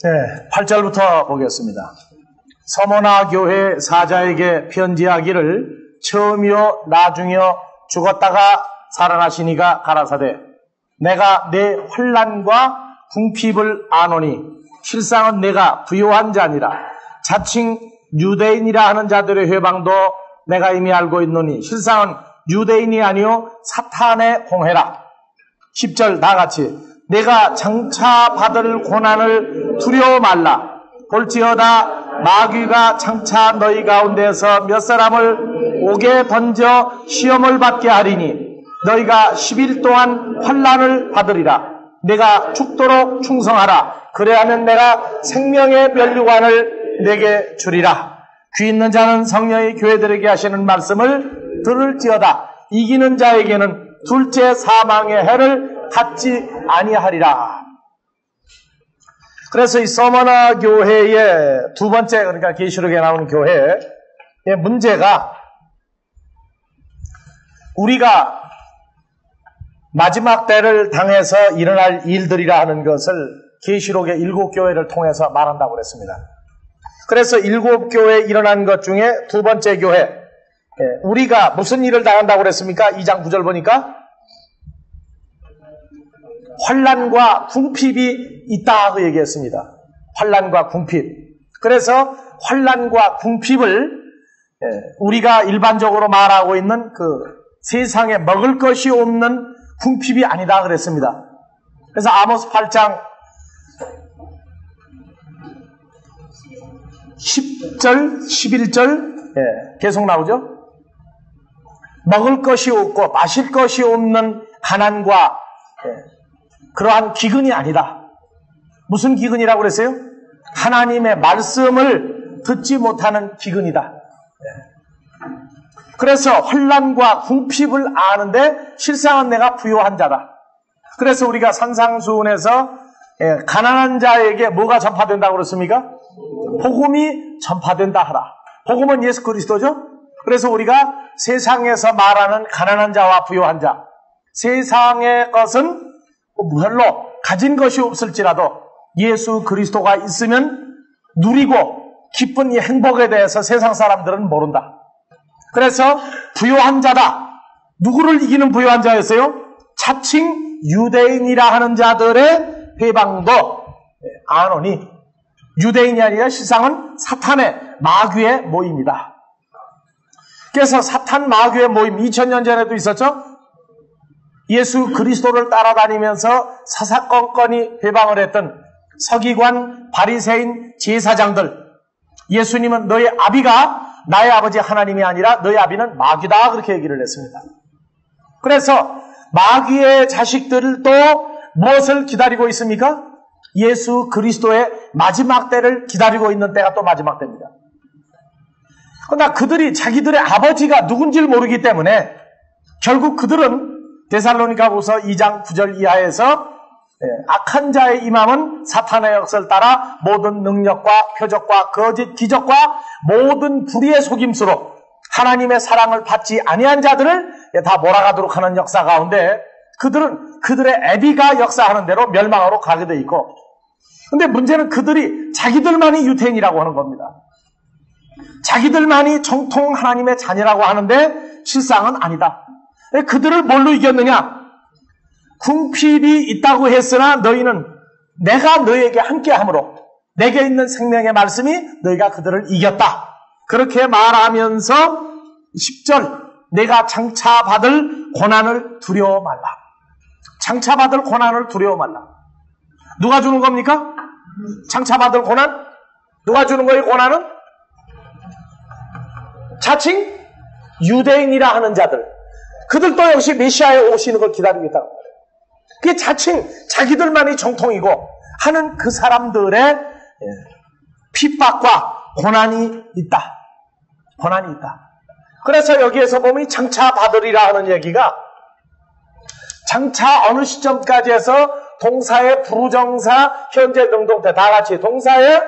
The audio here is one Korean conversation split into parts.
네, 8절부터 보겠습니다. 서머나 교회 사자에게 편지하기를 처음이요 나중이요 죽었다가 살아나시니가 가라사대 내가 내 환난과 궁핍을 아노니 실상은 내가 부요한 자니라. 자칭 유대인이라 하는 자들의 회방도 내가 이미 알고 있노니 실상은 유대인이 아니요 사탄의 홍해라. 10절 다같이 내가 장차 받을 고난을 두려워 말라. 볼지어다 마귀가 장차 너희 가운데서 몇 사람을 옥에 던져 시험을 받게 하리니 너희가 10일 동안 환난을 받으리라. 내가 죽도록 충성하라. 그래야면 내가 생명의 면류관을 내게 주리라. 귀 있는 자는 성령의 교회들에게 하시는 말씀을 들을지어다. 이기는 자에게는 둘째 사망의 해를 받지 아니하리라. 그래서 이 서머나 교회의 두 번째, 그러니까 계시록에 나오는 교회의 문제가 우리가 마지막 때를 당해서 일어날 일들이라 하는 것을 계시록의 7교회를 통해서 말한다고 그랬습니다. 그래서 7교회에 일어난 것 중에 두 번째 교회, 우리가 무슨 일을 당한다고 그랬습니까? 2장 9절 보니까 환난과 궁핍이 있다고 얘기했습니다. 환난과 궁핍. 그래서 환난과 궁핍을 우리가 일반적으로 말하고 있는 그 세상에 먹을 것이 없는 궁핍이 아니다 그랬습니다. 그래서 아모스 8장 10절, 11절 계속 나오죠. 먹을 것이 없고 마실 것이 없는 가난과 그러한 기근이 아니다. 무슨 기근이라고 그랬어요? 하나님의 말씀을 듣지 못하는 기근이다. 그래서 환난과 궁핍을 아는데 실상은 내가 부요한 자다. 그래서 우리가 산상수훈에서 가난한 자에게 뭐가 전파된다고 그랬습니까? 복음이 전파된다 하라. 복음은 예수 그리스도죠. 그래서 우리가 세상에서 말하는 가난한 자와 부요한 자, 세상의 것은 별로 가진 것이 없을지라도 예수 그리스도가 있으면 누리고 기쁜 이 행복에 대해서 세상 사람들은 모른다. 그래서 부요한 자다. 누구를 이기는 부요한 자였어요? 자칭 유대인이라 하는 자들의 회방도 아노니 유대인이 아니라 실상은 사탄의 마귀의 모임이다. 그래서 사탄 마귀의 모임 2000년 전에도 있었죠. 예수 그리스도를 따라다니면서 사사건건이 회방을 했던 서기관, 바리새인, 제사장들, 예수님은 너의 아비가 나의 아버지 하나님이 아니라 너의 아비는 마귀다 그렇게 얘기를 했습니다. 그래서 마귀의 자식들도 무엇을 기다리고 있습니까? 예수 그리스도의 마지막 때를 기다리고 있는 때가 또 마지막 때입니다. 그러나 그들이 자기들의 아버지가 누군지를 모르기 때문에 결국 그들은 데살로니가후서 2장 9절 이하에서 악한 자의 임함은 사탄의 역사를 따라 모든 능력과 표적과 거짓 기적과 모든 불의의 속임수로 하나님의 사랑을 받지 아니한 자들을 다 몰아가도록 하는 역사 가운데 그들은 그들의 애비가 역사하는 대로 멸망으로 가게 돼 있고, 근데 문제는 그들이 자기들만이 유태인이라고 하는 겁니다. 자기들만이 정통 하나님의 자녀라고 하는데 실상은 아니다. 그들을 뭘로 이겼느냐? 궁핍이 있다고 했으나 너희는 내가 너희에게 함께함으로 내게 있는 생명의 말씀이 너희가 그들을 이겼다. 그렇게 말하면서 10절 내가 장차 받을 고난을 두려워 말라. 장차 받을 고난을 두려워 말라. 누가 주는 겁니까? 장차 받을 고난? 누가 주는 거예요? 고난은? 자칭 유대인이라 하는 자들, 그들도 역시 메시아에 오시는 걸 기다리고 있다고 말해요. 그게 자칭 자기들만이 정통이고 하는 그 사람들의 핍박과 고난이 있다. 고난이 있다. 그래서 여기에서 보면 장차 받으리라 하는 얘기가 장차 어느 시점까지 해서 동사의 부정사, 현재, 능동태 다 같이 동사의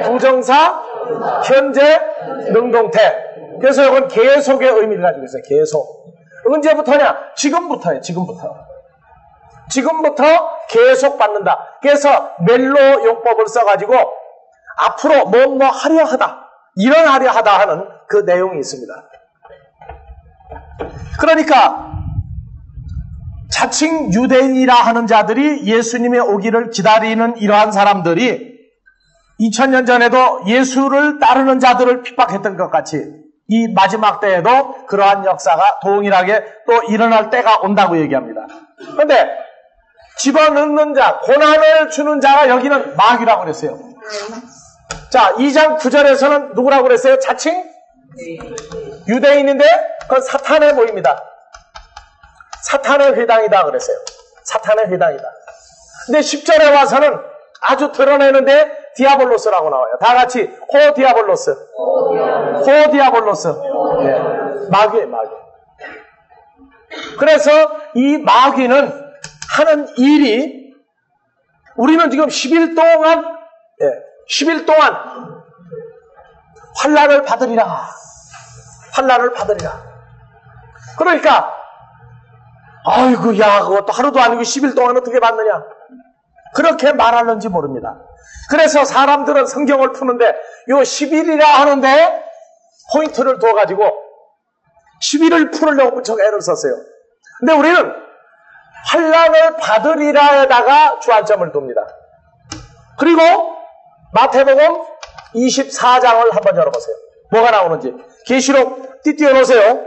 부정사, 현재, 능동태. 그래서 이건 계속의 의미를 가지고 있어요. 계속. 언제부터냐? 지금부터예요. 지금부터. 지금부터 계속 받는다. 그래서 멜로 용법을 써가지고 앞으로 뭐 하려 하다, 일어나려 하다 하는 그 내용이 있습니다. 그러니까 자칭 유대인이라 하는 자들이 예수님의 오기를 기다리는 이러한 사람들이 2000년 전에도 예수를 따르는 자들을 핍박했던 것 같이 이 마지막 때에도 그러한 역사가 동일하게 또 일어날 때가 온다고 얘기합니다. 그런데 집어넣는 자, 고난을 주는 자가 여기는 마귀라고 그랬어요. 자, 2장 9절에서는 누구라고 그랬어요? 자칭 유대인인데 그건 사탄의 모임이다. 사탄의 회당이다 그랬어요. 사탄의 회당이다. 근데 10절에 와서는 아주 드러내는데 디아볼로스라고 나와요. 다 같이 호 디아볼로스. 호 디아볼로스. 네. 마귀예요, 마귀. 그래서 이 마귀는 하는 일이 우리는 지금 10일 동안 10일 동안 환난을 받으리라. 환난을 받으리라. 그러니까 아이고 야 그것도 하루도 아니고 10일 동안 어떻게 받느냐. 그렇게 말하는지 모릅니다. 그래서 사람들은 성경을 푸는데 요 10일이라 하는데 포인트를 둬가지고 10일을 풀으려고 무척 애를 썼어요. 근데 우리는 환난을 받으리라에다가 주안점을 둡니다. 그리고 마태복음 24장을 한번 열어보세요. 뭐가 나오는지. 계시록 띄띄워 놓으세요.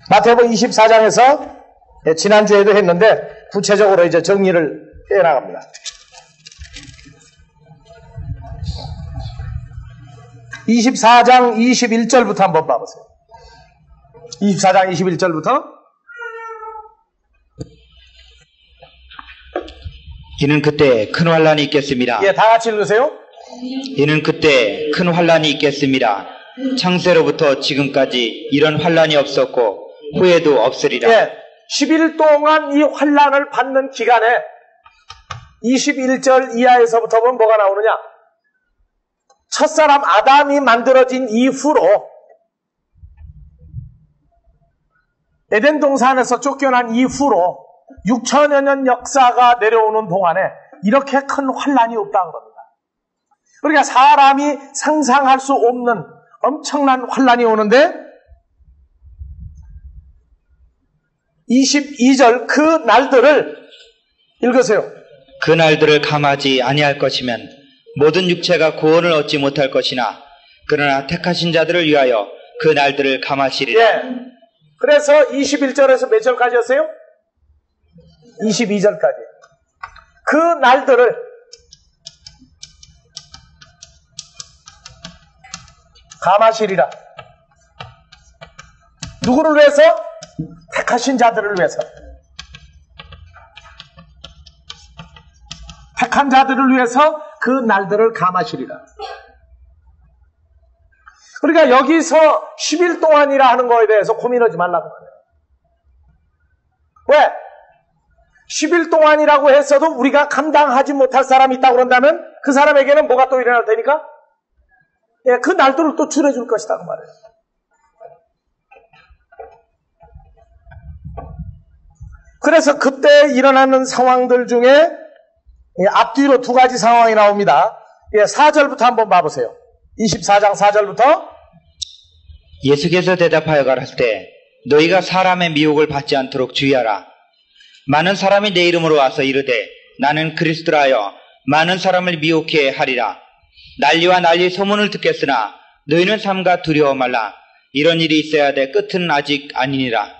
마태복음 24장에서 지난주에도 했는데 구체적으로 이제 정리를 해나갑니다. (24장) 21절부터 한번 봐보세요. 24장 21절부터 이는 그때 큰 환란이 있겠습니다. 예, 다 같이 읽으세요. 이는 그때 큰 환란이 있겠습니다. 창세로부터 지금까지 이런 환란이 없었고 후에도 없으리라. 예, 10일 동안 이 환란을 받는 기간에 21절 이하에서부터 보면 뭐가 나오느냐. 첫사람 아담이 만들어진 이후로 에덴 동산에서 쫓겨난 이후로 6천여 년 역사가 내려오는 동안에 이렇게 큰 환란이 없다는 겁니다. 그러니까 사람이 상상할 수 없는 엄청난 환란이 오는데 22절 그 날들을 읽으세요. 그 날들을 감하지 아니할 것이면 모든 육체가 구원을 얻지 못할 것이나 그러나 택하신 자들을 위하여 그 날들을 감하시리라. 예. 그래서 21절에서 몇 절까지였어요? 22절까지. 그 날들을 감하시리라. 누구를 위해서? 택하신 자들을 위해서. 택한 자들을 위해서 그 날들을 감하시리라. 그러니까 여기서 10일 동안이라 하는 거에 대해서 고민하지 말라고 말해요. 왜? 10일 동안이라고 했어도 우리가 감당하지 못할 사람이 있다고 그런다면 그 사람에게는 뭐가 또 일어날 테니까? 예, 그 날들을 또 줄여줄 것이다 그 말이에요. 그래서 그때 일어나는 상황들 중에 앞뒤로 두 가지 상황이 나옵니다. 4절부터 한번 봐보세요. 24장 4절부터 예수께서 대답하여 가라사대 너희가 사람의 미혹을 받지 않도록 주의하라. 많은 사람이 내 이름으로 와서 이르되 나는 그리스도라 하여 많은 사람을 미혹해 하리라. 난리와 난리 소문을 듣겠으나 너희는 삼가 두려워 말라. 이런 일이 있어야 돼 끝은 아직 아니니라.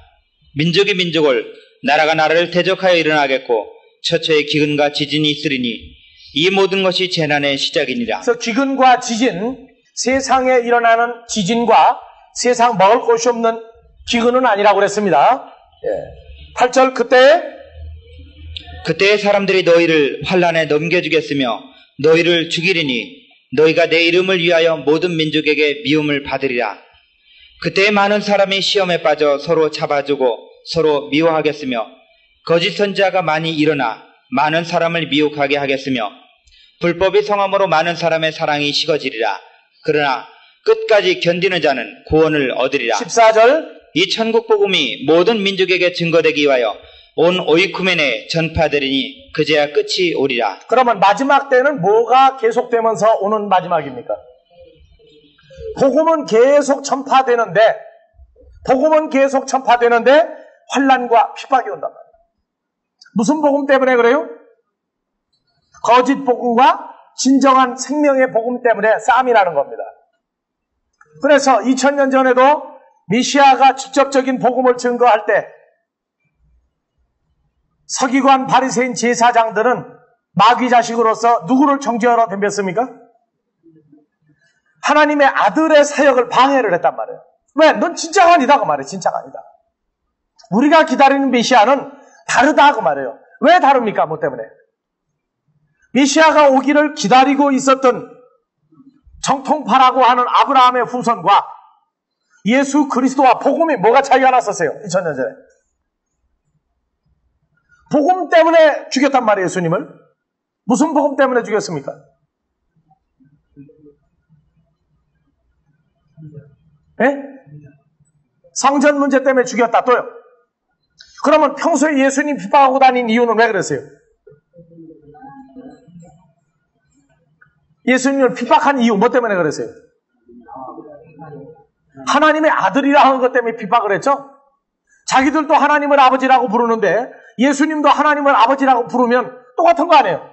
민족이 민족을 나라가 나라를 대적하여 일어나겠고 처처에 기근과 지진이 있으리니 이 모든 것이 재난의 시작이니라. 그래서 기근과 지진, 세상에 일어나는 지진과 세상 먹을 것이 없는 기근은 아니라고 그랬습니다. 8절 그때의 사람들이 너희를 환란에 넘겨주겠으며 너희를 죽이리니 너희가 내 이름을 위하여 모든 민족에게 미움을 받으리라. 그때에 많은 사람이 시험에 빠져 서로 잡아주고 서로 미워하겠으며 거짓 선지자가 많이 일어나 많은 사람을 미혹하게 하겠으며 불법이 성함으로 많은 사람의 사랑이 식어지리라. 그러나 끝까지 견디는 자는 구원을 얻으리라. 14절 이 천국 복음이 모든 민족에게 증거되기 위하여 온 오이쿠멘에 전파되리니 그제야 끝이 오리라. 그러면 마지막 때는 뭐가 계속되면서 오는 마지막입니까? 복음은 계속 전파되는데 환난과 핍박이 온단 말이에요. 무슨 복음 때문에 그래요? 거짓 복음과 진정한 생명의 복음 때문에 싸움이 나는 겁니다. 그래서 2000년 전에도 메시아가 직접적인 복음을 증거할 때 서기관, 바리새인, 제사장들은 마귀 자식으로서 누구를 정죄하러 덤볐습니까? 하나님의 아들의 사역을 방해를 했단 말이에요. 왜? 넌 진짜가 아니다 그 말이에요. 진짜가 아니다. 우리가 기다리는 메시아는 다르다 그 말이에요. 왜 다릅니까? 뭐 때문에? 메시아가 오기를 기다리고 있었던 정통파라고 하는 아브라함의 후손과 예수 그리스도와 복음이 뭐가 차이가 났었어요? 2000년 전에. 복음 때문에 죽였단 말이에요, 예수님을. 무슨 복음 때문에 죽였습니까? 예? 성전 문제 때문에 죽였다, 또요. 그러면 평소에 예수님 핍박하고 다닌 이유는 왜 그랬어요? 예수님을 핍박한 이유 뭐 때문에 그랬어요? 하나님의 아들이라 하는 것 때문에 핍박을 했죠? 자기들도 하나님을 아버지라고 부르는데 예수님도 하나님을 아버지라고 부르면 똑같은 거 아니에요?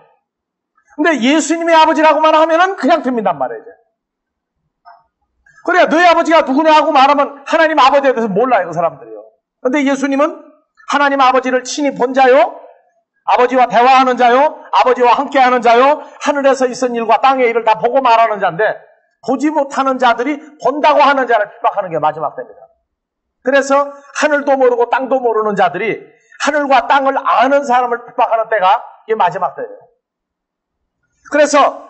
근데 예수님의 아버지라고만 하면은 그냥 됩니다 말이에요. 그래야 너희 아버지가 누구냐 하고 말하면 하나님 아버지에 대해서 몰라요, 그 사람들이요. 근데 예수님은 하나님 아버지를 친히 본 자요, 아버지와 대화하는 자요, 아버지와 함께하는 자요, 하늘에서 있은 일과 땅의 일을 다 보고 말하는 자인데 보지 못하는 자들이 본다고 하는 자를 핍박하는 게 마지막 때입니다. 그래서 하늘도 모르고 땅도 모르는 자들이 하늘과 땅을 아는 사람을 핍박하는 때가 이게 마지막 때예요. 그래서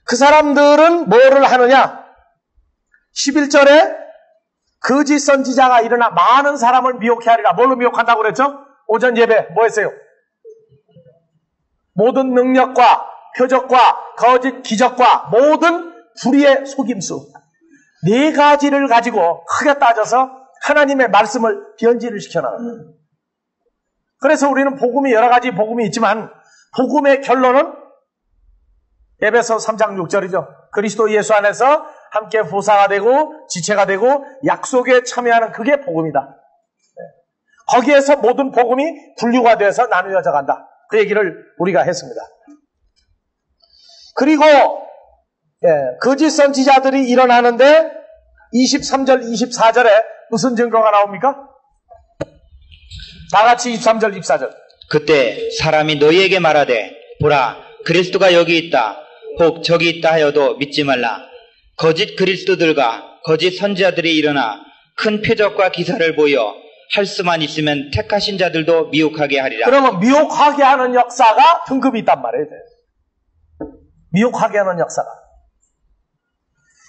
그 사람들은 뭐를 하느냐? 11절에 거짓 선지자가 일어나 많은 사람을 미혹해 하리라. 뭘로 미혹한다고 그랬죠? 오전 예배 뭐 했어요? 모든 능력과 표적과 거짓 기적과 모든 불의의 속임수 4가지를 가지고 크게 따져서 하나님의 말씀을 변질을 시켜나가요. 그래서 우리는 복음이 여러 가지 복음이 있지만 복음의 결론은 에베소 3장 6절이죠. 그리스도 예수 안에서 함께 보사가 되고 지체가 되고 약속에 참여하는 그게 복음이다. 거기에서 모든 복음이 분류가 돼서 나누어져 간다. 그 얘기를 우리가 했습니다. 그리고 거짓 선지자들이 일어나는데 23절, 24절에 무슨 증거가 나옵니까? 다 같이 23절, 24절. 그때 사람이 너희에게 말하되 보라 그리스도가 여기 있다 혹 저기 있다 하여도 믿지 말라. 거짓 그리스도들과 거짓 선지자들이 일어나 큰 표적과 기사를 보여 할 수만 있으면 택하신 자들도 미혹하게 하리라. 그러면 미혹하게 하는 역사가 등급이 있단 말이에요. 미혹하게 하는 역사가.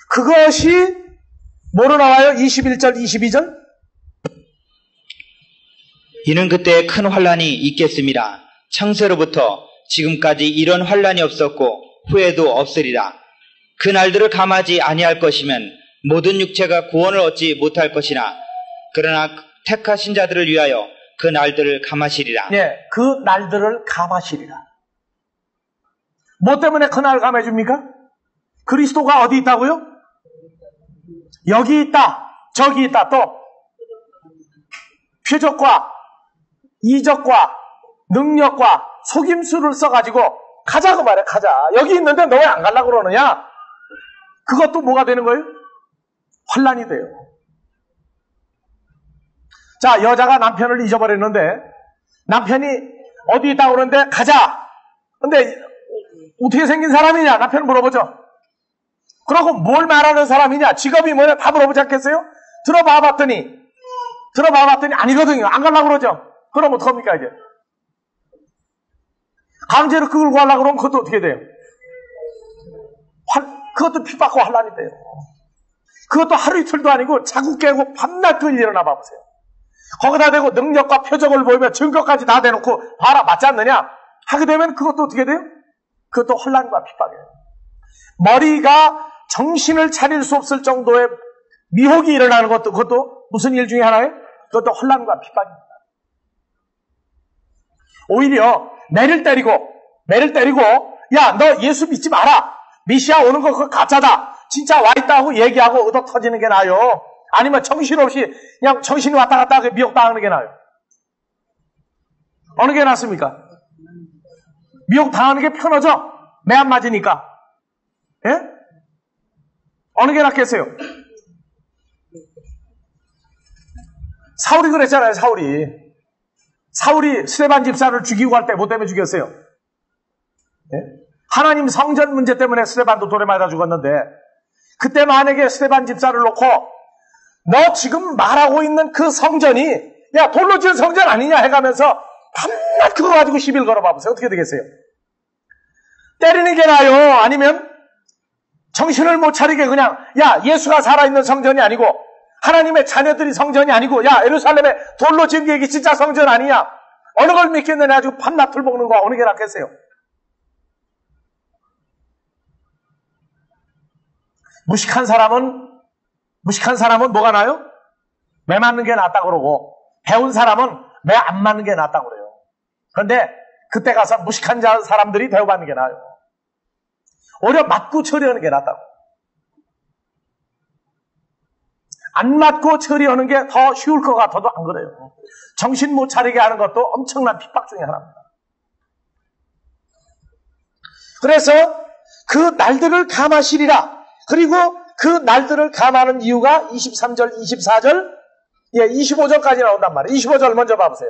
그것이 뭐로 나와요? 21절, 22절? 이는 그때 큰 환란이 있겠습니다. 창세로부터 지금까지 이런 환란이 없었고 후에도 없으리라. 그 날들을 감하지 아니할 것이면 모든 육체가 구원을 얻지 못할 것이나 그러나 택하신 자들을 위하여 그 날들을 감하시리라. 네, 그 날들을 감하시리라. 뭐 때문에 그 날 감해줍니까? 그리스도가 어디 있다고요? 여기 있다, 저기 있다, 또 표적과 이적과 능력과 속임수를 써가지고 가자고 말해. 가자. 여기 있는데 너 왜 안 가려고 그러느냐? 그것도 뭐가 되는 거예요? 환란이 돼요. 자, 여자가 남편을 잊어버렸는데 남편이 어디 있다고 그러는데 가자. 근데 어떻게 생긴 사람이냐? 남편은 물어보죠. 그러고 뭘 말하는 사람이냐? 직업이 뭐냐? 다 물어보지 않겠어요? 들어봐 봤더니 아니거든요. 안 가려고 그러죠. 그럼 어떡합니까 이제? 강제로 끌고 가려고 그러면 그것도 어떻게 돼요? 그것도 핍박과 환란이 돼요. 그것도 하루 이틀도 아니고 자꾸 깨고 밤낮 그 일어나 봐보세요. 거기다 대고 능력과 표적을 보이며 증거까지 다 대놓고 봐라 맞지 않느냐? 하게 되면 그것도 어떻게 돼요? 그것도 환란과 핍박이에요. 머리가 정신을 차릴 수 없을 정도의 미혹이 일어나는 것도 그것도 무슨 일 중에 하나예요? 그것도 혼란과 핍박입니다. 오히려 매를 때리고 야, 너 예수 믿지 마라. 메시아 오는 거 그거 가짜다. 진짜 와 있다고 얘기하고 얻어 터지는 게 나아요. 아니면 정신없이 그냥 정신이 왔다 갔다 하게 미혹당하는 게 나아요. 어느 게 낫습니까? 미혹당하는 게 편하죠? 매 안 맞으니까. 예? 어느 게 낫겠어요? 사울이 그랬잖아요. 사울이 스데반 집사를 죽이고 갈 때 뭐 때문에 죽였어요? 예? 하나님 성전 문제 때문에 스데반도 돌에 맞아 죽었는데 그때 만약에 스데반 집사를 놓고 너 지금 말하고 있는 그 성전이 야 돌로 지은 성전 아니냐 해가면서 밤낮 그거 가지고 시비를 걸어봐보세요. 어떻게 되겠어요? 때리는 게 나아요? 아니면 정신을 못 차리게 그냥 야 예수가 살아있는 성전이 아니고 하나님의 자녀들이 성전이 아니고 야 예루살렘에 돌로 지은 게 이게 진짜 성전 아니냐? 어느 걸 믿겠느냐 가지고 밤낮을 먹는 거 어느 게 낫겠어요? 무식한 사람은 뭐가 나요? 매 맞는 게 낫다고 그러고 배운 사람은 매 안 맞는 게 낫다고 그래요. 그런데 그때 가서 무식한 사람들이 대우받는 게 나아요. 오히려 맞고 처리하는 게 낫다고. 안 맞고 처리하는 게 더 쉬울 것 같아도 안 그래요. 정신 못 차리게 하는 것도 엄청난 핍박 중에 하나입니다. 그래서 그 날들을 감하시리라. 그리고 그 날들을 감하는 이유가 23절, 24절, 25절까지 나온단 말이에요. 25절 먼저 봐보세요.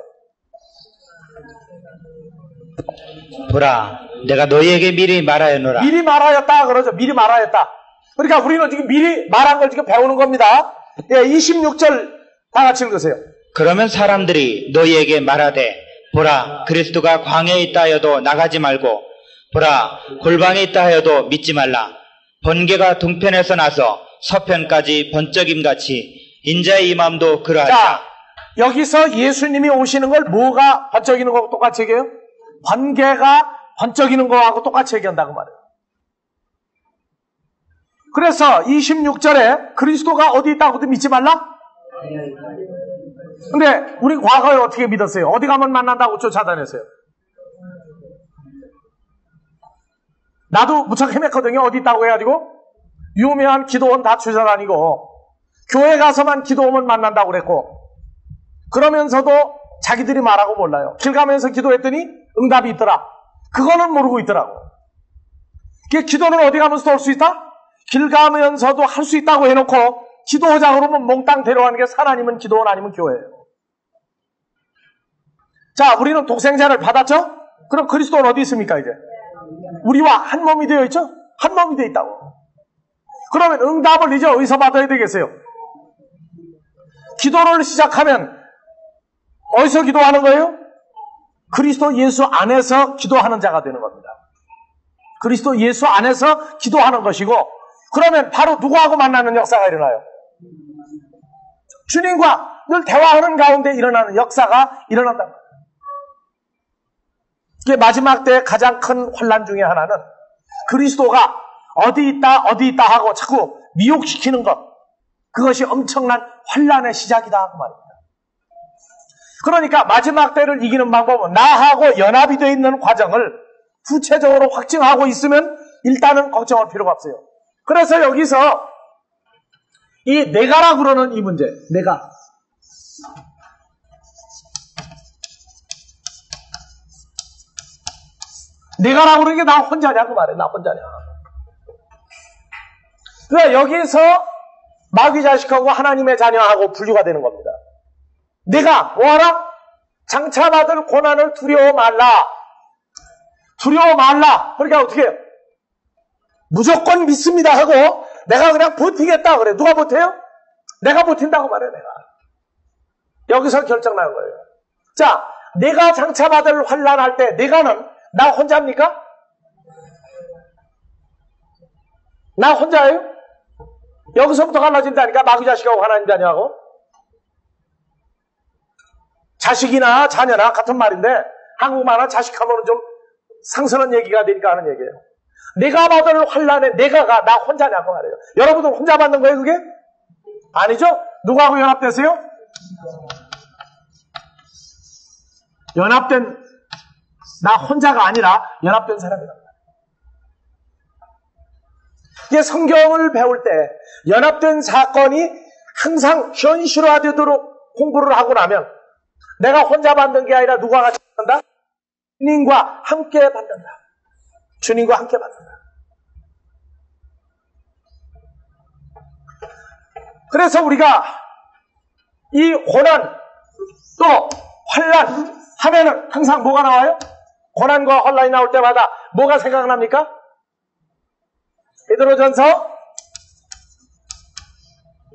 보라, 내가 너희에게 미리 말하였노라. 미리 말하였다 그러죠. 미리 말하였다. 그러니까 우리는 지금 미리 말한 걸 지금 배우는 겁니다. 26절 다 같이 읽으세요. 그러면 사람들이 너희에게 말하되 보라, 그리스도가 광야에 있다 하여도 나가지 말고 보라, 골방에 있다 하여도 믿지 말라. 번개가 동편에서 나서 서편까지 번쩍임같이 인자의 임함도 그러하리라. 자, 여기서 예수님이 오시는 걸 뭐가 번쩍이는 거하고 똑같이 얘기해요? 번개가 번쩍이는 거하고 똑같이 얘기한다고 말해요. 그래서 26절에 그리스도가 어디 있다고도 믿지 말라? 근데 우리 과거에 어떻게 믿었어요? 어디 가면 만난다고 쫓아다녔어요? 나도 무척 헤맸거든요. 어디 있다고 해가지고 유명한 기도원 다 쫓아다니고 교회 가서만 기도오면 만난다고 그랬고 그러면서도 자기들이 말하고 몰라요. 길 가면서 기도했더니 응답이 있더라. 그거는 모르고 있더라고. 기도는 어디 가면서도 할 수 있다? 길 가면서도 할 수 있다고 해놓고 기도하자 그러면 몽땅 데려가는 게 하나님은 기도원 아니면 교회예요. 자, 우리는 독생자를 받았죠? 그럼 그리스도는 어디 있습니까 이제? 우리와 한 몸이 되어 있죠? 한 몸이 되어 있다고. 그러면 응답을 이제 어디서 받아야 되겠어요? 기도를 시작하면 어디서 기도하는 거예요? 그리스도 예수 안에서 기도하는 자가 되는 겁니다. 그리스도 예수 안에서 기도하는 것이고 그러면 바로 누구하고 만나는 역사가 일어나요? 주님과 늘 대화하는 가운데 일어나는 역사가 일어난다. 이게 마지막 때 가장 큰 혼란 중에 하나는 그리스도가 어디 있다 하고 자꾸 미혹시키는 것. 그것이 엄청난 혼란의 시작이다 하고 말입니다. 그러니까 마지막 때를 이기는 방법은 나하고 연합이 되어 있는 과정을 구체적으로 확증하고 있으면 일단은 걱정할 필요가 없어요. 그래서 여기서 이 내가라 그러는 이 문제, 내가라고 그러는 게 나 혼자냐고 말해. 나 혼자냐. 그러니까 여기서 마귀 자식하고 하나님의 자녀하고 분류가 되는 겁니다. 내가 뭐하라? 장차받을 고난을 두려워 말라. 그러니까 어떻게 해요? 무조건 믿습니다 하고 내가 그냥 버티겠다 그래. 누가 버텨요? 내가 버틴다고 말해. 내가. 여기서 결정나는 거예요. 자, 내가 장차받을 환난할 때 내가는 나 혼자입니까? 나 혼자예요? 여기서부터 갈라진다니까. 마귀 자식하고 하나님 자녀하고. 자식이나 자녀나 같은 말인데 한국말은 자식하면 좀 상스러운 얘기가 되니까 하는 얘기예요. 내가 받을 환난에 내가가 나 혼자냐고 말이에요. 여러분들 혼자 받는 거예요 그게? 아니죠? 누구하고 연합되세요? 연합된, 나 혼자가 아니라 연합된 사람이다. 이게 성경을 배울 때 연합된 사건이 항상 현실화되도록 공부를 하고 나면 내가 혼자 받는 게 아니라 누가 같이 받는다? 주님과 함께 받는다. 주님과 함께 받는다. 그래서 우리가 이 고난 또 환난 하면은 항상 뭐가 나와요? 고난과 환난이 나올 때마다 뭐가 생각납니까? 베드로전서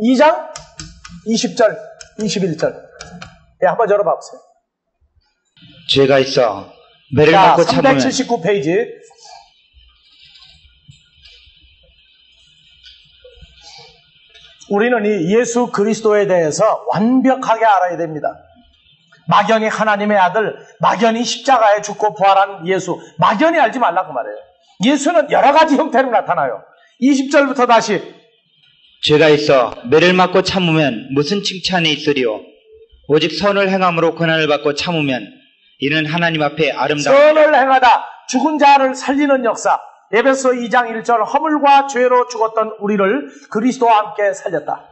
2장 20절 21절 한번 열어봐 보세요. 죄가 있어 매를 맞고 참으면 379페이지 우리는 이 예수 그리스도에 대해서 완벽하게 알아야 됩니다. 막연히 하나님의 아들, 막연히 십자가에 죽고 부활한 예수, 막연히 알지 말라고 말해요. 예수는 여러 가지 형태로 나타나요. 20절부터 다시 죄가 있어 매를 맞고 참으면 무슨 칭찬이 있으리요? 오직 선을 행함으로 고난을 받고 참으면 이는 하나님 앞에 아름다운 선을 행하다 죽은 자를 살리는 역사. 에베소 2장 1절 허물과 죄로 죽었던 우리를 그리스도와 함께 살렸다.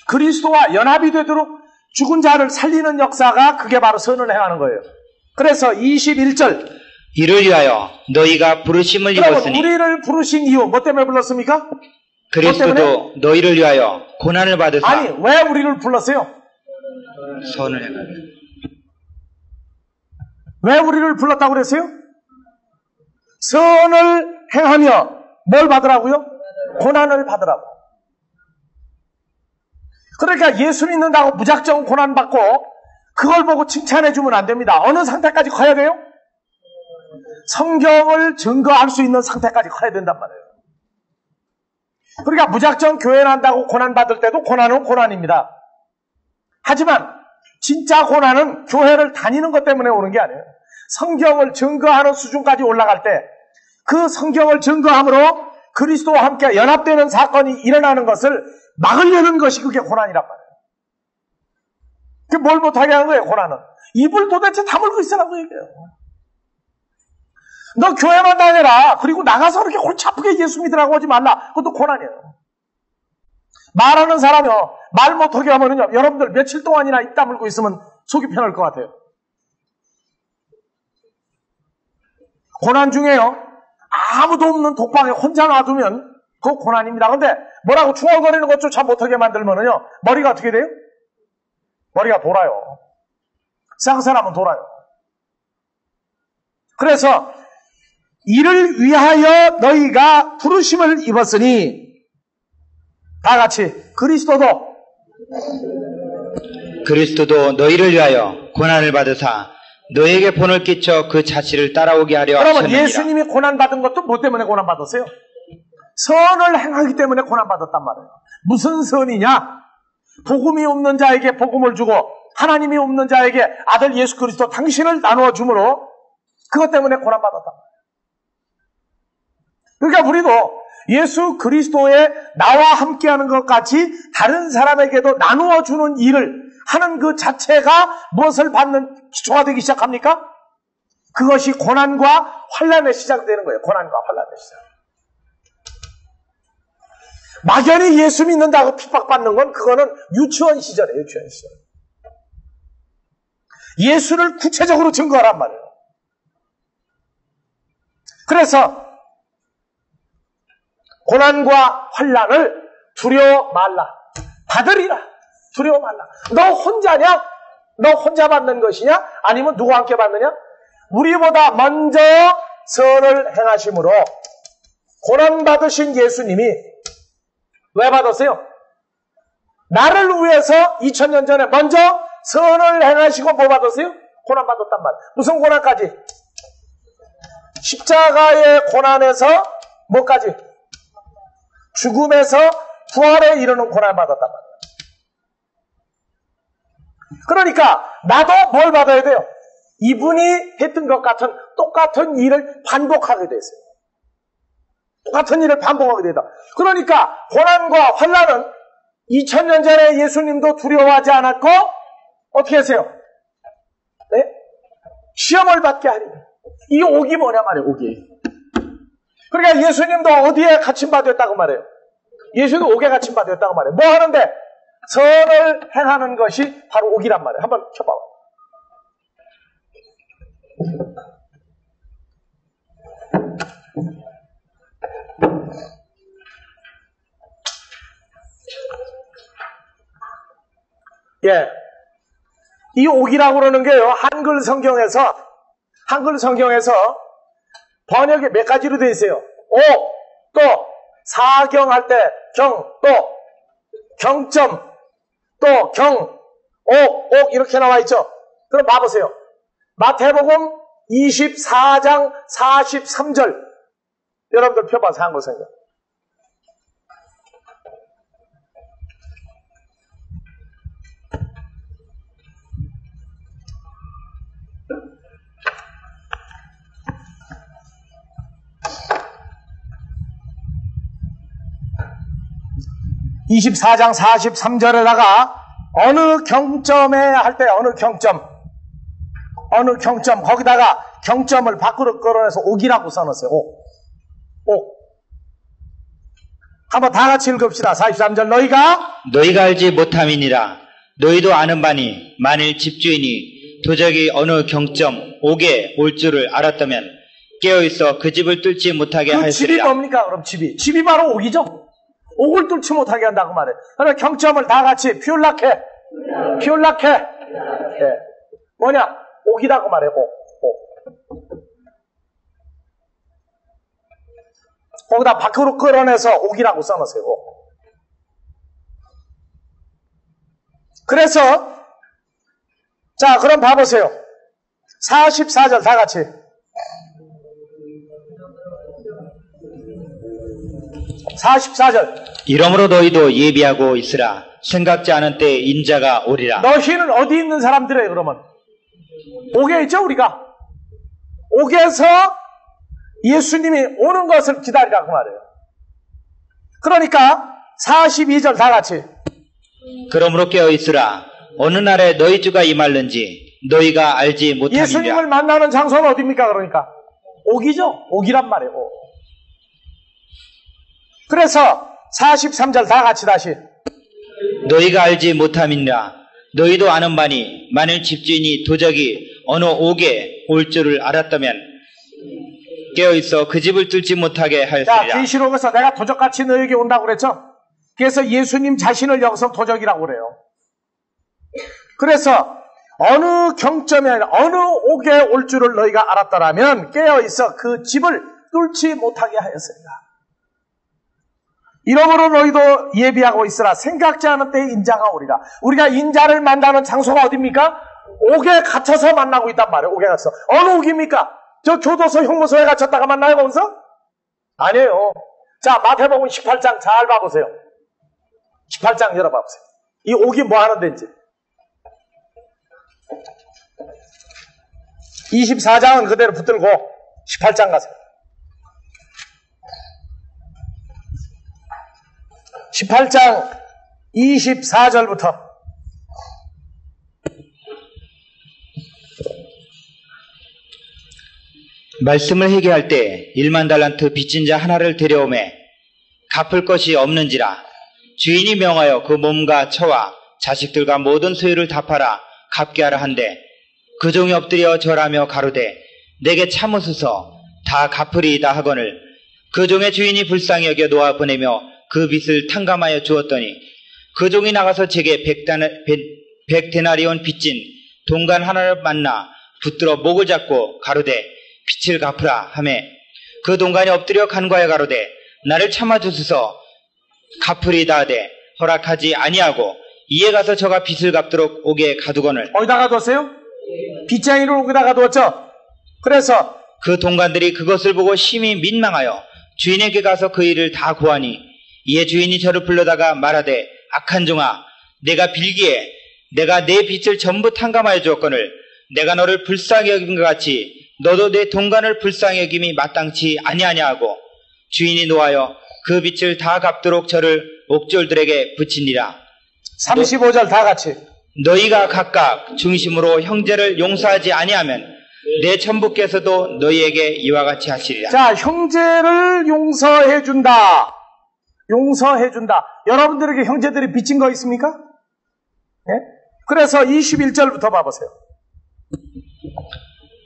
그리스도와 연합이 되도록 죽은 자를 살리는 역사가 그게 바로 선을 행하는 거예요. 그래서 21절 이를 위하여 너희가 부르심을 입었으니 우리를 부르신 이유 뭐 때문에 불렀습니까? 그리스도도 너희를 위하여 고난을 받으사 아니 왜 우리를 불렀어요? 선을 행하라. 왜 우리를 불렀다고 그랬어요? 선을 행하며 뭘 받으라고요? 고난을 받으라고. 그러니까 예수 믿는다고 무작정 고난받고 그걸 보고 칭찬해주면 안 됩니다. 어느 상태까지 커야 돼요? 성경을 증거할 수 있는 상태까지 커야 된단 말이에요. 그러니까 무작정 교회 난다고 고난받을 때도 고난은 고난입니다. 하지만 진짜 고난은 교회를 다니는 것 때문에 오는 게 아니에요. 성경을 증거하는 수준까지 올라갈 때 그 성경을 증거함으로 그리스도와 함께 연합되는 사건이 일어나는 것을 막으려는 것이 그게 고난이란 말이에요. 그게 뭘 못하게 하는 거예요, 고난은. 입을 도대체 다물고 있으라고 얘기해요. 너 교회만 다녀라. 그리고 나가서 그렇게 골치 아프게 예수 믿으라고 하지 말라. 그것도 고난이에요. 말하는 사람이요. 말 못하게 하면은요. 여러분들 며칠 동안이나 입 다물고 있으면 속이 편할 것 같아요. 고난 중에요. 아무도 없는 독방에 혼자 놔두면 그거 고난입니다. 근데 뭐라고 중얼거리는 것조차 못하게 만들면은요. 머리가 어떻게 돼요? 머리가 돌아요. 세상 사람은 돌아요. 그래서 이를 위하여 너희가 부르심을 입었으니 다 같이 그리스도도 너희를 위하여 고난을 받으사 너에게 본을 끼쳐 그 자취를 따라오게 하려 여러분 하셨느니라. 예수님이 고난받은 것도 뭐 때문에 고난받았어요? 선을 행하기 때문에 고난받았단 말이에요. 무슨 선이냐? 복음이 없는 자에게 복음을 주고 하나님이 없는 자에게 아들 예수 그리스도 당신을 나누어 주므로 그것 때문에 고난받았단 말이에요. 그러니까 우리도 예수 그리스도의 나와 함께하는 것 같이 다른 사람에게도 나누어 주는 일을 하는 그 자체가 무엇을 받는 기초가 되기 시작합니까? 그것이 고난과 환난의 시작되는 거예요. 고난과 환난의 시작. 막연히 예수 믿는다고 핍박받는 건 그거는 유치원 시절이에요. 유치원 시절. 예수를 구체적으로 증거하란 말이에요. 그래서 고난과 환난을 두려워 말라. 받으리라. 두려워 말라. 너 혼자냐? 너 혼자 받는 것이냐? 아니면 누구와 함께 받느냐? 우리보다 먼저 선을 행하심으로 고난받으신 예수님이 왜 받았어요? 나를 위해서 2000년 전에 먼저 선을 행하시고 뭐 받았어요? 고난받았단 말이에요. 무슨 고난까지? 십자가의 고난에서 뭐까지? 죽음에서 부활에 이르는 고난을 받았단 말이에요. 그러니까 나도 뭘 받아야 돼요? 이분이 했던 것 같은 똑같은 일을 반복하게 됐어요. 똑같은 일을 반복하게 되다. 그러니까 고난과 환난은 2000년 전에 예수님도 두려워하지 않았고 어떻게 하세요? 네? 시험을 받게 하리. 이 옥이 뭐냐 말이에요. 옥이. 그러니까 예수님도 어디에 갇힌바되었다고 말해요? 예수도 옥에 갇힌바되었다고 말해요. 뭐 하는데? 선을 행하는 것이 바로 옥이란 말이에요. 한번 켜봐. 예. 이 옥이라고 그러는 게요, 한글 성경에서 번역이 몇 가지로 되어 있어요. 옥, 또, 사경할 때 경, 또, 경점, 또, 경, 옥, 이렇게 나와 있죠. 그럼 봐보세요. 마태복음 24장 43절. 여러분들 펴봐서 한글 성경. (24장 43절에다가) 어느 경점에 할 때 어느 경점 거기다가 경점을 밖으로 끌어내서 옥이라고 써놓으세요. 옥. 한번 다 같이 읽읍시다. 43절. 너희가 알지 못함이니라. 너희도 아는 바니 만일 집주인이 도적이 어느 경점 옥에 올 줄을 알았다면 깨어있어 그 집을 뚫지 못하게 그 하였으리라. 집이 뭡니까? 그럼 집이 바로 옥이죠. 옥을 뚫지 못하게 한다고 말해. 그러나 경점을 다 같이 퓨올라케. 예. 뭐냐? 옥이라고 말해. 옥. 거기다 밖으로 끌어내서 옥이라고 써놓으세요. 옥. 그래서 자, 그럼 봐보세요. 44절 다 같이. 44절. 이러므로 너희도 예비하고 있으라. 생각지 않은 때에 인자가 오리라. 너희는 어디 있는 사람들이에요, 그러면? 옥에 있죠, 우리가? 옥에서 예수님이 오는 것을 기다리라고 말해요. 그러니까 42절 다 같이. 그러므로 깨어있으라. 어느 날에 너희 주가 임할는지 너희가 알지 못함이라. 예수님을 만나는 장소는 어디입니까? 그러니까 옥이죠. 옥이란 말이에요. 옥. 그래서 43절 다 같이 다시. 너희가 알지 못함이라. 너희도 아는 바니 만일 집주인이 도적이 어느 옥에 올 줄을 알았다면 깨어있어 그 집을 뚫지 못하게 하였으리라. 자, 계시록에서 내가 도적같이 너에게 온다고 그랬죠. 그래서 예수님 자신을 여기서 도적이라고 그래요. 그래서 어느 경점에 어느 옥에 올 줄을 너희가 알았더라면 깨어있어 그 집을 뚫지 못하게 하였으리라. 이러므로 너희도 예비하고 있으라. 생각지 않은 때에 인자가 오리라. 우리가 인자를 만나는 장소가 어디입니까? 옥에 갇혀서 만나고 있단 말이에요. 옥에 갇혀서. 어느 옥입니까? 저 교도소, 형무소에 갇혔다가 만나요, 거기서? 아니에요. 자, 마태복음 18장 잘 봐보세요. 18장 열어봐보세요. 이 옥이 뭐 하는 데인지. 24장은 그대로 붙들고 18장 가세요. 18장 24절부터 말씀을 회개할 때 1만 달란트 빚진 자 하나를 데려오매 갚을 것이 없는지라. 주인이 명하여 그 몸과 처와 자식들과 모든 소유를 다 팔아 갚게 하라 한데 그 종이 엎드려 절하며 가로되 내게 참으소서 다 갚으리이다 하거늘 그 종의 주인이 불쌍히 여겨 놓아 보내며 그 빚을 탕감하여 주었더니 그 종이 나가서 제게 100데나리온 빚진 동간 하나를 만나 붙들어 목을 잡고 가로되 빚을 갚으라 하매 그 동간이 엎드려 간과해 가로되 나를 참아주소서 갚으리이다 하되 허락하지 아니하고 이에 가서 저가 빚을 갚도록 옥에 가두거늘. 어디다 가두었어요? 빚쟁이를 옥에다 가두었죠. 그래서 그 동간들이 그것을 보고 심히 민망하여 주인에게 가서 그 일을 다 고하니 이에 주인이 저를 불러다가 말하되 악한 종아 내가 빌기에 내가 내 빚을 전부 탕감하여 주었거늘 내가 너를 불쌍히 여긴 것 같이 너도 내 동간을 불쌍히 여김이 마땅치 아니하냐고 주인이 노하여 그 빚을 다 갚도록 저를 옥졸들에게 붙이니라. 35절 다 같이. 너희가 각각 중심으로 형제를 용서하지 아니하면 내 천부께서도 너희에게 이와 같이 하시리라. 자, 형제를 용서해준다. 용서해준다. 여러분들에게 형제들이 빚진 거 있습니까? 예? 그래서 21절부터 봐보세요.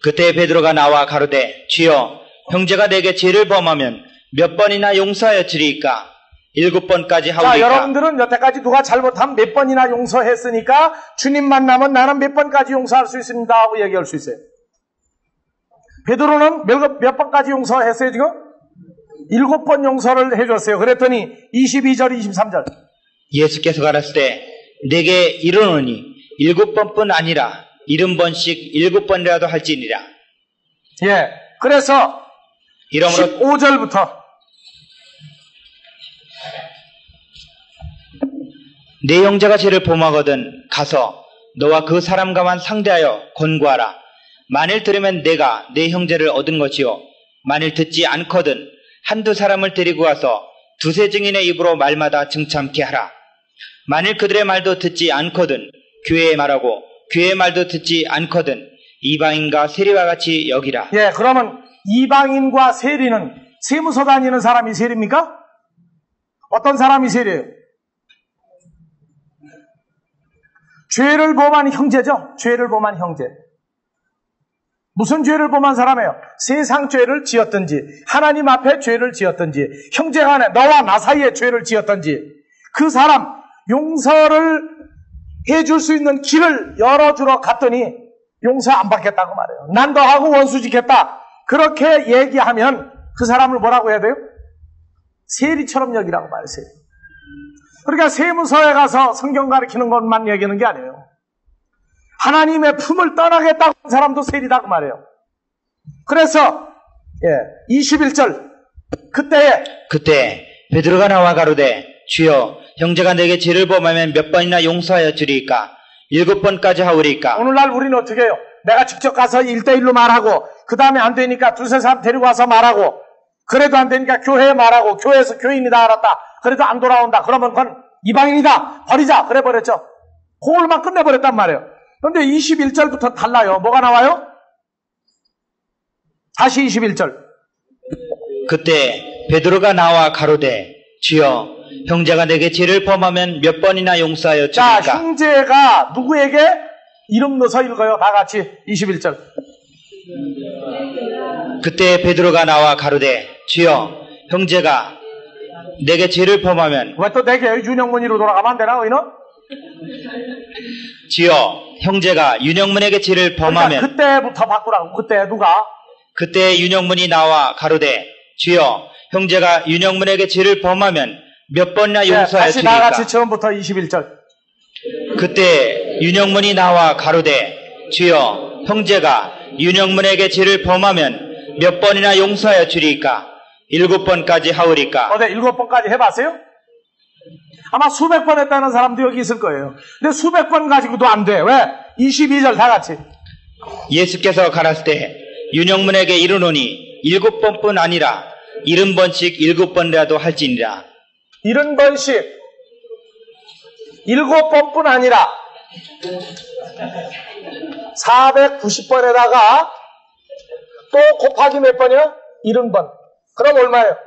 그때 베드로가 나와 가로되 주여 형제가 내게 죄를 범하면 몇 번이나 용서하여 주리이까? 7번까지 하오리이까? 자, 여러분들은 여태까지 누가 잘못하면 몇 번이나 용서했으니까 주님 만나면 나는 몇 번까지 용서할 수 있습니다 하고 얘기할 수 있어요. 베드로는 몇 번까지 용서했어요 지금? 7번 용서를 해줬어요. 그랬더니 22절 23절 예수께서 가라사대 내게 이르노니 7번뿐 아니라 70번씩 7번이라도 할지니라. 예, 그래서 이러므로 15절부터 내 형제가 죄를 범하거든 가서 너와 그 사람과만 상대하여 권고하라. 만일 들으면 내가 내 형제를 얻은 것이요 만일 듣지 않거든 한두 사람을 데리고 가서 두세 증인의 입으로 말마다 증참케 하라. 만일 그들의 말도 듣지 않거든 교회의 말하고 교회의 말도 듣지 않거든 이방인과 세리와 같이 여기라. 예, 그러면 이방인과 세리는 세무서 다니는 사람이 세리입니까? 어떤 사람이 세리예요? 죄를 범한 형제죠. 죄를 범한 형제. 무슨 죄를 범한 사람이에요? 세상 죄를 지었든지 하나님 앞에 죄를 지었든지 형제간에 너와 나 사이에 죄를 지었든지 그 사람 용서를 해줄 수 있는 길을 열어주러 갔더니 용서 안 받겠다고 말해요. 난 너하고 원수 짓겠다. 그렇게 얘기하면 그 사람을 뭐라고 해야 돼요? 세리처럼 여기라고 말했어요. 그러니까 세무서에 가서 성경 가르치는 것만 얘기하는 게 아니에요. 하나님의 품을 떠나겠다고 한 사람도 세리다고 말해요. 그래서 21절 그때 베드로가 나와 가로되 주여 형제가 내게 죄를 범하면 몇 번이나 용서하여 주리이까? 7번까지 하오리이까? 오늘날 우리는 어떻게 해요? 내가 직접 가서 1대1로 말하고 그 다음에 안 되니까 두세 사람 데리고 와서 말하고 그래도 안 되니까 교회에 말하고 교회에서 교인이다 알았다. 그래도 안 돌아온다. 그러면 그건 이방인이다. 버리자. 그래 버렸죠. 그걸만 끝내버렸단 말이에요. 그런데 21절부터 달라요. 뭐가 나와요? 다시 21절. 그때 베드로가 나와 가로되 주여 형제가 내게 죄를 범하면 몇 번이나 용서하여 주리이까? 자, 형제가 누구에게? 이름 넣어서 읽어요. 다 같이 21절. 그때 베드로가 나와 가로되 주여 형제가 내게 죄를 범하면 왜 또 내게 윤영문이로 돌아가면 안 되나 너희는? 주여 형제가 윤영문에게 죄를 범하면 그러니까 그때부터 바꾸라고. 그때 누가? 그때 윤영문이 나와 가로되 주여 형제가 윤영문에게 죄를 범하면 몇 번이나 용서하여 다시 주리이까? 다같이 처음부터 21절. 그때 윤영문이 나와 가로되 주여 형제가 윤영문에게 죄를 범하면 몇 번이나 용서하여 주리이까? 7번까지 하오리이까? 어제 7번까지 해봤어요? 아마 수백 번 했다는 사람도 여기 있을 거예요. 근데 수백 번 가지고도 안 돼. 왜? 22절 다 같이. 예수께서 가라사대 윤영문에게 이르노니 7번뿐 아니라 70번씩 7번이라도 할지니라. 70번씩 7번뿐 아니라 490번에다가 또 곱하기 몇 번이요? 70번. 그럼 얼마예요?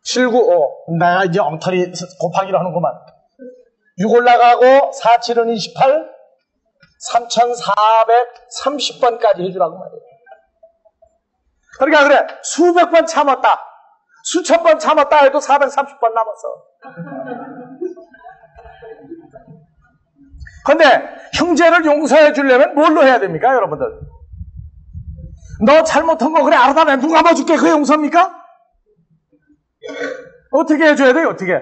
795. 나 이제 엉터리 곱하기로 하는구만. 6 올라가고 4, 7은 28, 3430번까지 해주라고 말이에요. 그러니까 그래 수백 번 참았다. 수천 번 참았다 해도 430번 남았어. 그런데 형제를 용서해 주려면 뭘로 해야 됩니까 여러분들? 너 잘못한 거 그래 알아다 내 누가 봐줄게 그게 용서입니까? 어떻게 해줘야 돼요? 어떻게?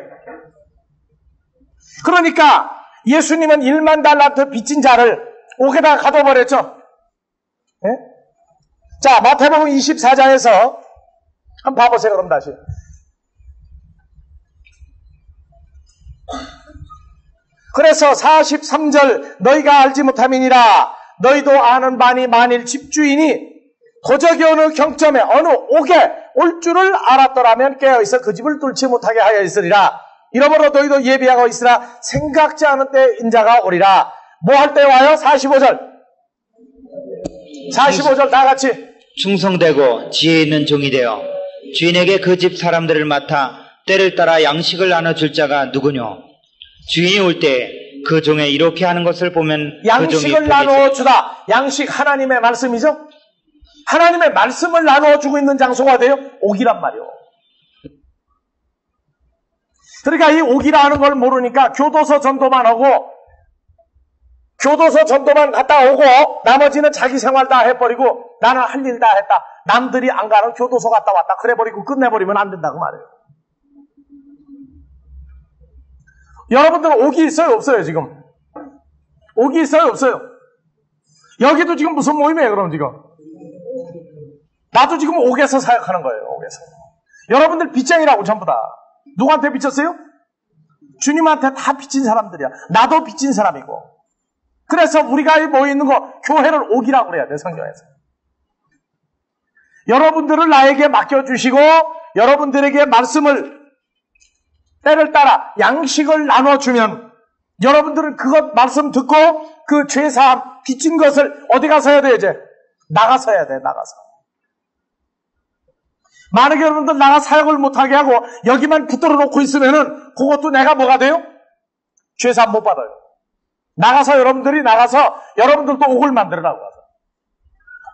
그러니까 예수님은 1만 달란트 빚진 자를 옥에다가 가둬버렸죠. 예? 자, 마태복음 24장에서 한번 봐보세요. 그럼 다시. 그래서 43절 너희가 알지 못함이니라. 너희도 아는 바니 만일 집주인이 고적이 어느 경점에 어느 옥에 올 줄을 알았더라면 깨어있어 그 집을 뚫지 못하게 하여 있으리라. 이러므로 너희도 예비하고 있으라. 생각지 않은 때 인자가 오리라. 뭐 할 때 와요? 45절. 45절 다 같이. 충성되고 지혜 있는 종이 되어 주인에게 그 집 사람들을 맡아 때를 따라 양식을 나눠줄 자가 누구뇨? 주인이 올 때 그 종에 이렇게 하는 것을 보면 양식을 나누어주다. 양식 하나님의 말씀이죠? 하나님의 말씀을 나누어주고 있는 장소가 돼요? 옥이란 말이요. 그러니까 이 옥이라는 걸 모르니까 교도소 전도만 하고 교도소 전도만 갔다 오고 나머지는 자기 생활 다 해버리고 나는 할 일 다 했다. 남들이 안 가는 교도소 갔다 왔다 그래버리고 끝내버리면 안 된다고 말해요. 여러분들은 옥이 있어요? 없어요 지금? 옥이 있어요? 없어요? 여기도 지금 무슨 모임이에요 그럼 지금? 나도 지금 옥에서 사역하는 거예요. 옥에서. 여러분들 빚쟁이라고 전부 다. 누구한테 빚졌어요? 주님한테 다 빚진 사람들이야. 나도 빚진 사람이고. 그래서 우리가 모여있는 거 교회를 옥이라고 그래야 돼 성경에서. 여러분들을 나에게 맡겨주시고 여러분들에게 말씀을 때를 따라 양식을 나눠주면 여러분들은 그것 말씀 듣고 그 죄사함 빚진 것을 어디 가서 해야 돼 이제? 나가서 해야 돼. 나가서. 만약에 여러분들 나가 사역을 못하게 하고 여기만 붙들어 놓고 있으면은 그것도 내가 뭐가 돼요? 죄사함 못 받아요. 나가서 여러분들이 나가서 여러분들도 옥을 만들으라고 하죠.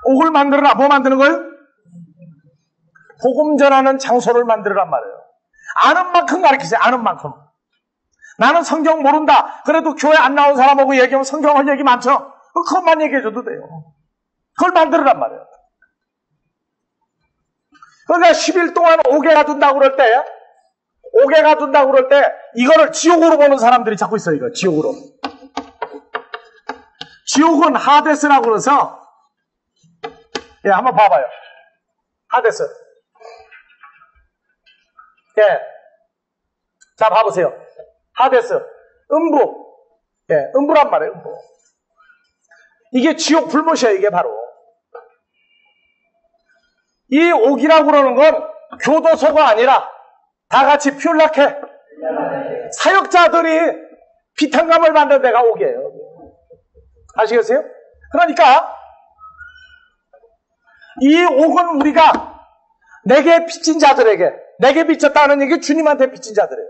옥을 만들으라. 뭐 만드는 거예요? 복음 전하는 장소를 만들으란 말이에요. 아는 만큼 가르치세요. 아는 만큼. 나는 성경 모른다. 그래도 교회 안 나온 사람하고 얘기하면 성경 할 얘기 많죠. 그것만 얘기해줘도 돼요. 그걸 만들으란 말이에요. 그러니까 10일 동안 옥에 가둔다고 그럴 때 옥에 가둔다고 그럴 때 이거를 지옥으로 보는 사람들이 자꾸 있어요. 이거 지옥으로. 지옥은 하데스라고 그래서 예, 한번 봐봐요. 하데스. 예. 자, 봐보세요. 하데스. 음부. 예, 음부란 말이에요, 음부. 이게 지옥 불못이에요, 이게 바로. 이 옥이라고 그러는 건 교도소가 아니라 다 같이 퓨락해. 사역자들이 비탄감을 받는 데가 옥이에요. 아시겠어요? 그러니까 이 옥은 우리가 내게 빚진 자들에게 내게 빚졌다는 얘기 주님한테 빚진 자들이에요.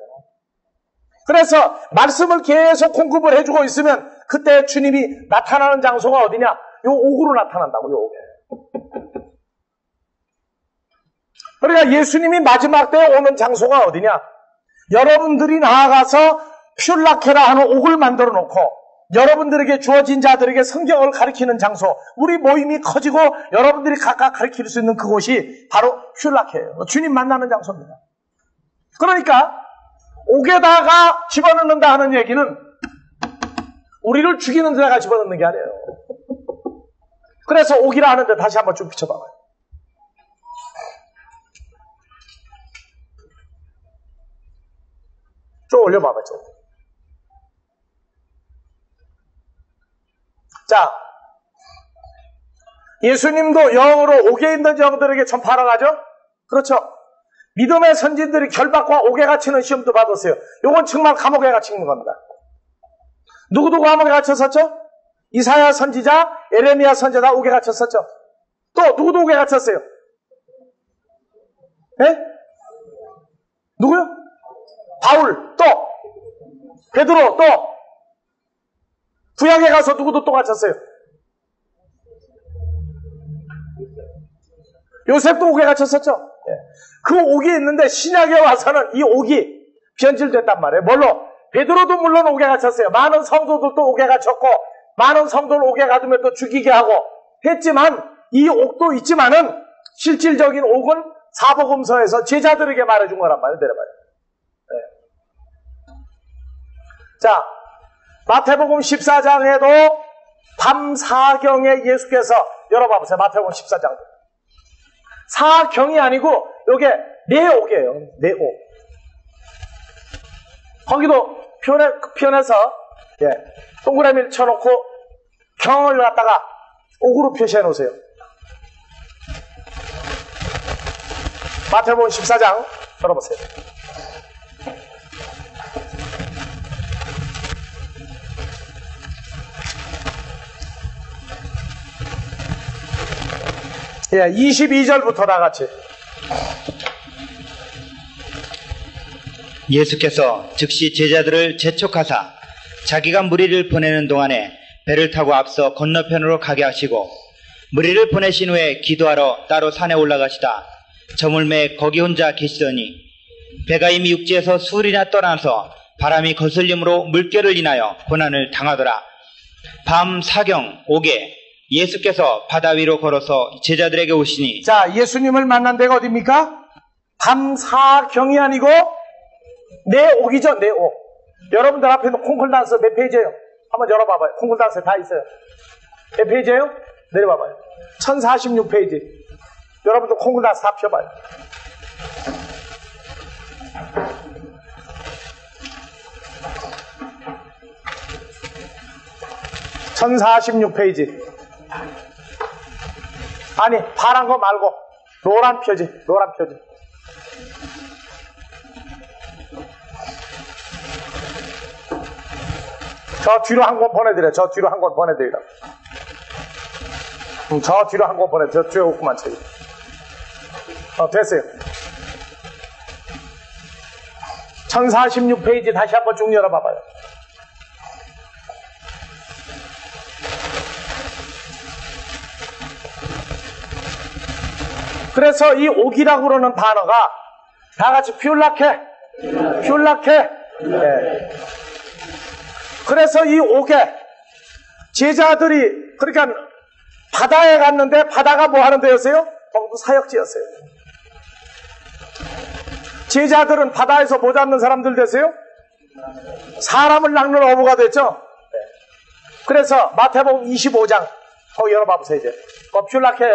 그래서 말씀을 계속 공급을 해주고 있으면 그때 주님이 나타나는 장소가 어디냐? 요 옥으로 나타난다고 요 옥에. 그러니까 예수님이 마지막 때에 오는 장소가 어디냐? 여러분들이 나아가서 퓰라케라 하는 옥을 만들어 놓고 여러분들에게 주어진 자들에게 성경을 가르치는 장소, 우리 모임이 커지고 여러분들이 각각 가르칠 수 있는 그곳이 바로 퓰라케예요. 주님 만나는 장소입니다. 그러니까 옥에다가 집어넣는다 하는 얘기는 우리를 죽이는 데다가 집어넣는 게 아니에요. 그래서 옥이라 하는데 다시 한번 좀 비춰봐봐요. 좀 올려봐봐요. 좀. 자, 예수님도 영으로 옥에 있는 영들에게 전파하러 가죠? 그렇죠. 믿음의 선진들이 결박과 옥에 갇히는 시험도 받았어요. 요건 정말 감옥에 갇히는 겁니다. 누구도 감옥에 갇혔었죠? 이사야 선지자, 에레미야 선지자 옥에 갇혔었죠. 또 누구도 옥에 갇혔어요? 예? 누구요? 바울, 또 베드로, 또 구약에 가서 누구도 또 갇혔어요? 요셉도 옥에 갇혔었죠? 예. 그 옥이 있는데 신약에 와서는 이 옥이 변질됐단 말이에요. 뭘로? 베드로도 물론 옥에 갇혔어요. 많은 성도들도 옥에 갇혔고 많은 성도를 옥에 가두면 또 죽이게 하고 했지만 이 옥도 있지만은 실질적인 옥은 사복음서에서 제자들에게 말해준 거란 말이에요. 내려봐요. 네. 자, 마태복음 14장에도 밤 사경에 예수께서 열어봐보세요. 마태복음 14장. 사경이 아니고 요게 내옥이에요. 내옥. 거기도 표현해서 예, 동그라미를 쳐놓고 경을 갖다가 옥으로 표시해 놓으세요. 마태복음 14장 열어보세요. 예, 22절부터 다 같이. 예수께서 즉시 제자들을 재촉하사 자기가 무리를 보내는 동안에 배를 타고 앞서 건너편으로 가게 하시고 무리를 보내신 후에 기도하러 따로 산에 올라가시다 저물매 거기 혼자 계시더니 배가 이미 육지에서 수울이나 떠나서 바람이 거슬림으로 물결을 인하여 고난을 당하더라. 밤 사경 오게 예수께서 바다 위로 걸어서 제자들에게 오시니. 자, 예수님을 만난 데가 어디입니까? 밤 사경이 아니고 내옥이죠. 내옥. 여러분들 앞에 있는 콩쿨단스 몇 페이지예요? 한번 열어봐봐요. 콩쿨단스 다 있어요. 몇 페이지예요? 내려봐봐요. 1046페이지. 여러분들 콩쿨단스 다 펴봐요. (1046페이지) 아니 파란 거 말고 노란 표지. 저 뒤로 한 권 보내드려. 저 뒤로 한 권 보내드리라고. 저 뒤로 한 권 보내드려. 저 뒤에 없구만 저기. 됐어요. 1046페이지 다시 한번 쭉 열어봐봐요. 그래서 이 옥이라고 그러는 단어가 다 같이 퓨라케. 네. 그래서 이 옥에 제자들이 그러니까 바다에 갔는데 바다가 뭐 하는 데였어요? 동부 사역지였어요. 제자들은 바다에서 뭐 잡는 사람들 됐어요? 사람을 낚는 어부가 됐죠. 그래서 마태복음 25장 거기 열어봐보세요. 이제 퓨라케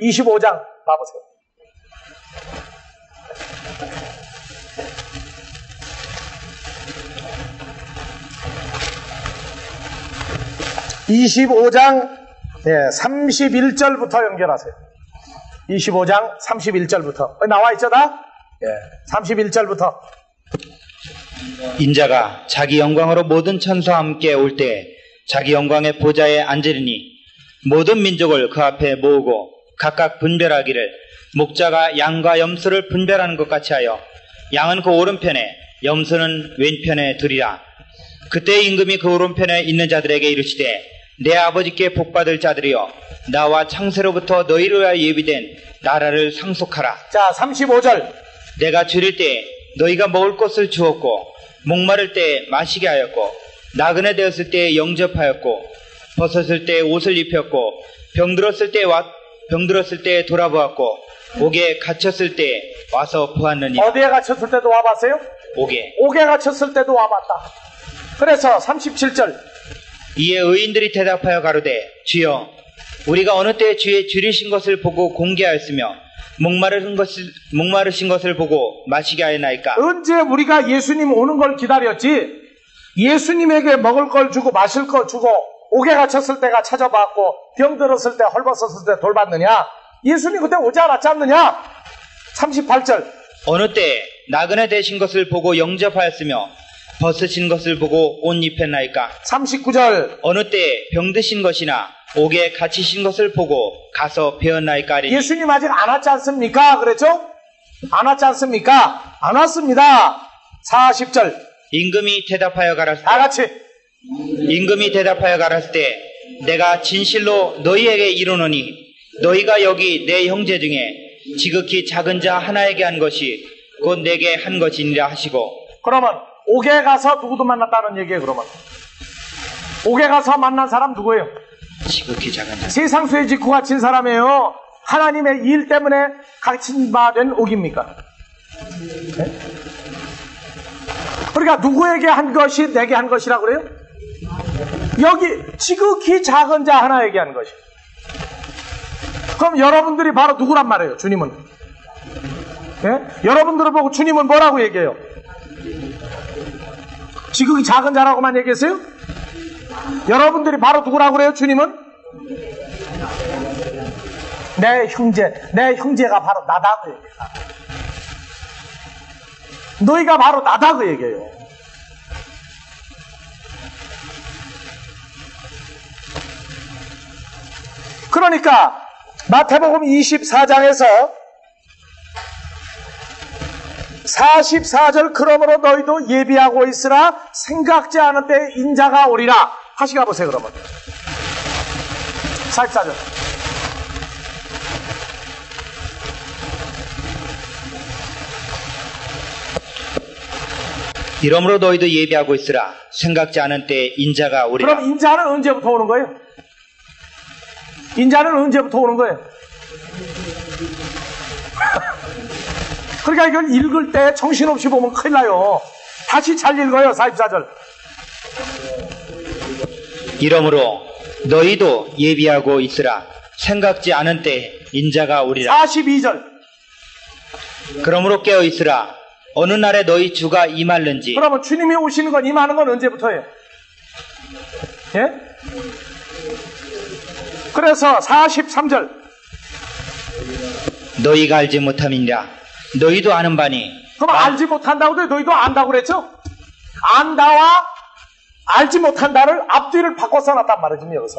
25장 봐보세요. (25장) 31절부터 연결하세요. 25장 31절부터 나와 있죠 다? 31절부터. 인자가 자기 영광으로 모든 천사와 함께 올 때 자기 영광의 보좌에 앉으리니 모든 민족을 그 앞에 모으고 각각 분별하기를 목자가 양과 염소를 분별하는 것 같이 하여 양은 그 오른편에 염소는 왼편에 두리라. 그때 임금이 그 오른편에 있는 자들에게 이르시되 내 아버지께 복받을 자들이여 나와 창세로부터 너희를 위하여 예비된 나라를 상속하라. 자 35절. 내가 줄일 때 너희가 먹을 것을 주었고 목마를 때 마시게 하였고 나그네 되었을 때 영접하였고 벗었을 때 옷을 입혔고 병들었을 때 돌아보았고 옥에 갇혔을 때 와서 보았느니. 어디에 갇혔을 때도 와봤어요? 옥에 갇혔을 때도 와봤다. 그래서 37절. 이에 의인들이 대답하여 가로되 주여 우리가 어느 때 주의 줄이신 것을 보고 공개하였으며 목마르신 것을 보고 마시게 하였나이까. 언제 우리가 예수님 오는 걸 기다렸지 예수님에게 먹을 걸 주고 마실 걸 주고 옥에 갇혔을 때가 찾아봤고 병들었을 때 헐벗었을 때 돌봤느냐? 예수님 그때 오지 않았지 않느냐? 38절. 어느 때 나그네 되신 것을 보고 영접하였으며 벗으신 것을 보고 옷 입혔나이까. 39절. 어느 때 병드신 것이나 옥에 갇히신 것을 보고 가서 배웠나이까. 예수님 아직 안 왔지 않습니까? 그랬죠? 안 왔지 않습니까? 안 왔습니다. 40절. 임금이 대답하여 가라사대. 다 같이. 임금이 대답하여 가라사대 내가 진실로 너희에게 이르노니 너희가 여기 내 형제 중에 지극히 작은 자 하나에게 한 것이 곧 내게 한 것이니라 하시고. 그러면 옥에 가서 누구도 만났다는 얘기예요. 그러면 옥에 가서 만난 사람 누구예요? 지극히 작은 자. 세상 쇠 짓고 갇힌 사람이에요. 하나님의 일 때문에 갇힌 바 된 옥입니까? 네? 그러니까 누구에게 한 것이 내게 한 것이라고 그래요? 여기 지극히 작은 자 하나에게 한 것이. 그럼 여러분들이 바로 누구란 말이에요? 주님은. 네? 여러분들을 보고 주님은 뭐라고 얘기해요? 지극히 작은 자라고만 얘기했어요? 여러분들이 바로 누구라고 그래요? 주님은? 내 형제가 바로 나다고 얘기해요. 너희가 바로 나다 그 얘기예요. 그러니까 마태복음 24장에서 44절 그러므로 너희도 예비하고 있으라 생각지 않은 때 인자가 오리라. 다시 가보세요 그러면 44절 이러므로 너희도 예비하고 있으라 생각지 않은 때 인자가 오리라. 그럼 인자는 언제부터 오는 거예요? 인자는 언제부터 오는 거예요? 그러니까 이걸 읽을 때 정신없이 보면 큰일 나요. 다시 잘 읽어요. 44절 이러므로 너희도 예비하고 있으라 생각지 않은 때 인자가 오리라. 42절 그러므로 깨어 있으라 어느 날에 너희 주가 임할는지. 그러면 주님이 오시는 건 임하는 건 언제부터예요? 예? 그래서 43절 너희가 알지 못함이니라 너희도 아는 바니. 그럼 알지 못한다고 해도 너희도 안다고 그랬죠? 안다와 알지 못한다를 앞뒤를 바꿔 써놨단 말이지 여기서.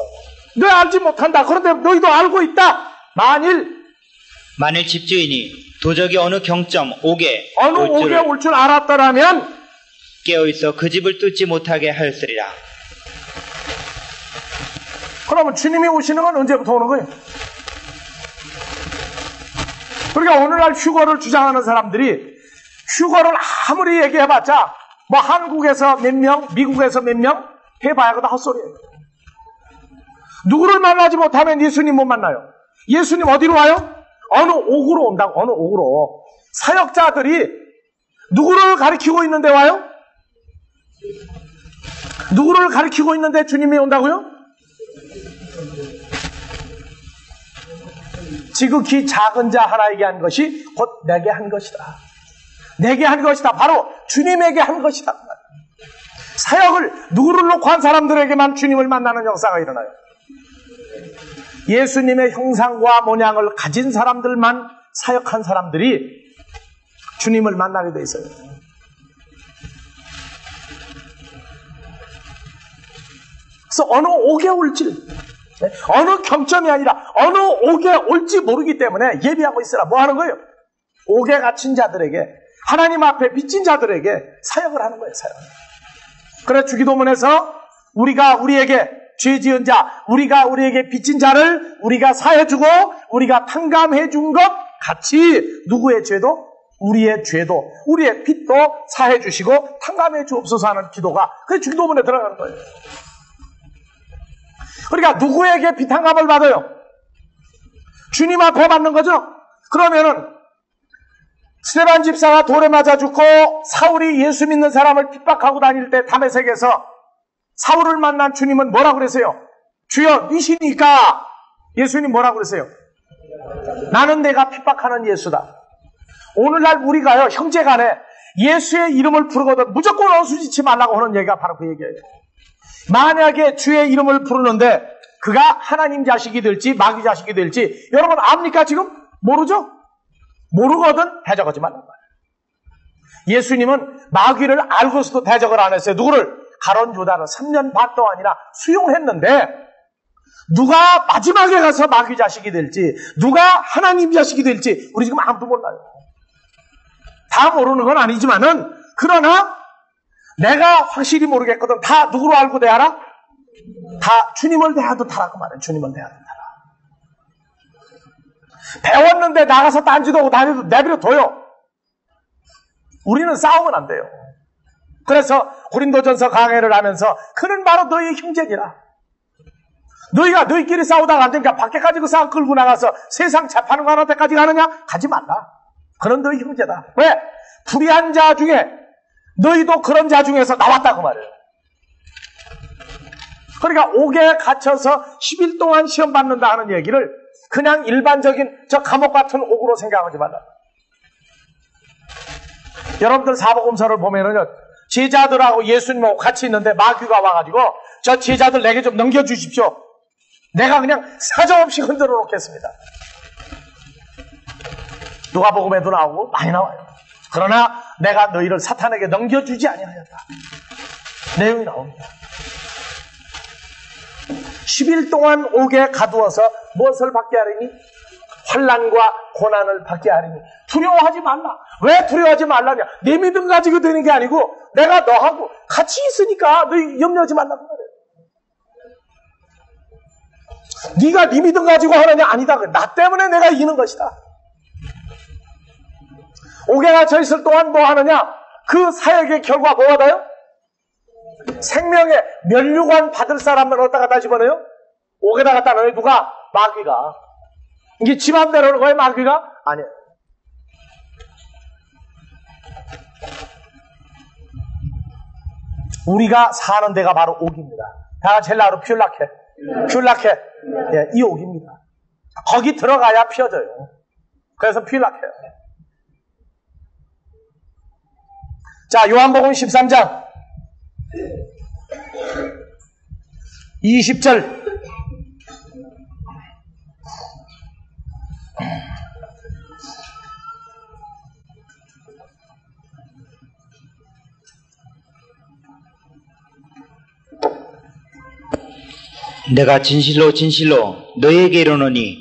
너 알지 못한다. 그런데 너희도 알고 있다. 만일 집주인이 도적이 어느 경점 옥에 올 줄 알았더라면 깨어있어 그 집을 뚫지 못하게 하였으리라. 그러면 주님이 오시는 건 언제부터 오는 거예요? 그러니까 오늘날 휴거를 주장하는 사람들이 휴거를 아무리 얘기해봤자 뭐 한국에서 몇 명, 미국에서 몇 명 해봐야 그다 헛소리예요. 누구를 만나지 못하면 예수님 못 만나요. 예수님 어디로 와요? 어느 옥으로 온다고. 어느 옥으로. 사역자들이 누구를 가리키고 있는데 와요? 누구를 가리키고 있는데 주님이 온다고요? 지극히 작은 자 하나에게 한 것이 곧 내게 한 것이다. 내게 한 것이다. 바로 주님에게 한 것이다. 사역을 누구를 놓고 한 사람들에게만 주님을 만나는 역사가 일어나요. 예수님의 형상과 모양을 가진 사람들만 사역한 사람들이 주님을 만나게 돼 있어요. 그래서 어느 옥에 올지, 어느 경점이 아니라 어느 옥에 올지 모르기 때문에 예비하고 있으라. 뭐 하는 거예요? 옥에 갇힌 자들에게, 하나님 앞에 빚진 자들에게 사역을 하는 거예요. 사역. 그래서 주기도문에서 우리가 우리에게 죄 지은 자, 우리가 우리에게 빚진 자를 우리가 사해주고 우리가 탕감해 준 것 같이 누구의 죄도, 우리의 죄도, 우리의 빚도 사해 주시고 탕감해 주옵소서 하는 기도가 그 주기도문에 들어가는 거예요. 그러니까 누구에게 빚탕감을 받아요? 주님 앞에 받는 거죠. 그러면은 스데반 집사가 돌에 맞아 죽고 사울이 예수 믿는 사람을 핍박하고 다닐 때 다메섹에서 사울을 만난 주님은 뭐라고 그랬어요? 주여 니시니까. 예수님 뭐라고 그랬어요? 나는 내가 핍박하는 예수다. 오늘날 우리가요 형제간에 예수의 이름을 부르거든 무조건 어수지치 말라고 하는 얘기가 바로 그 얘기예요. 만약에 주의 이름을 부르는데 그가 하나님 자식이 될지 마귀 자식이 될지 여러분 압니까 지금? 모르죠? 모르거든 대적하지 말란 말이에요. 예수님은 마귀를 알고서도 대적을 안 했어요. 누구를? 가론 유다를 3년 반 동안이나 수용했는데 누가 마지막에 가서 마귀 자식이 될지 누가 하나님 자식이 될지 우리 지금 아무도 몰라요. 다 모르는 건 아니지만은 그러나 내가 확실히 모르겠거든. 다 누구로 알고 대하라? 다 주님을 대하도 타라고 말해. 주님을 대하도 타라. 배웠는데 나가서 딴지도 하고 다니도 내버려 둬요. 우리는 싸우면 안 돼요. 그래서 고린도전서 강해를 하면서 그는 바로 너희의 형제니라. 너희가 너희끼리 싸우다가 안 되니까 밖에까지 그 싸움 끌고 나가서 세상 재판을 하는 데까지 가느냐? 가지 말라. 그런 너희 형제다. 왜? 불의한 자 중에 너희도 그런 자 중에서 나왔다고 말해요. 그러니까 옥에 갇혀서 10일 동안 시험 받는다 하는 얘기를 그냥 일반적인 저 감옥 같은 옥으로 생각하지 말라. 여러분들 사복음서를 보면은요 제자들하고 예수님하고 같이 있는데 마귀가 와가지고 저 제자들 내게 좀 넘겨주십시오. 내가 그냥 사정없이 흔들어 놓겠습니다. 누가복음에도 나오고 많이 나와요. 그러나 내가 너희를 사탄에게 넘겨주지 아니하였다. 내용이 나옵니다. 10일 동안 옥에 가두어서 무엇을 받게 하리니? 환난과 고난을 받게 하리니. 두려워하지 말라. 왜 두려워하지 말라냐? 내 믿음 가지고 되는 게 아니고 내가 너하고 같이 있으니까 너희 염려하지 말라고 말해. 네가 네 믿음 가지고 하느냐? 아니다. 나 때문에 내가 이기는 것이다. 옥에 갇혀 있을 동안 뭐 하느냐? 그 사역의 결과 뭐가 돼요? 생명의 면류관 받을 사람을 어디다 갖다 집어넣어요? 옥에다 갖다 넣어요. 누가? 마귀가. 이게 지 맘대로 하는 거예요, 마귀가? 아니에요. 우리가 사는 데가 바로 옥입니다. 다 같이 헬라어로 퓰라케. 예, 이 옥입니다. 거기 들어가야 피어져요. 그래서 퓰라케요. 자, 요한복음 13장 20절. 내가 진실로 진실로 너희에게 이르노니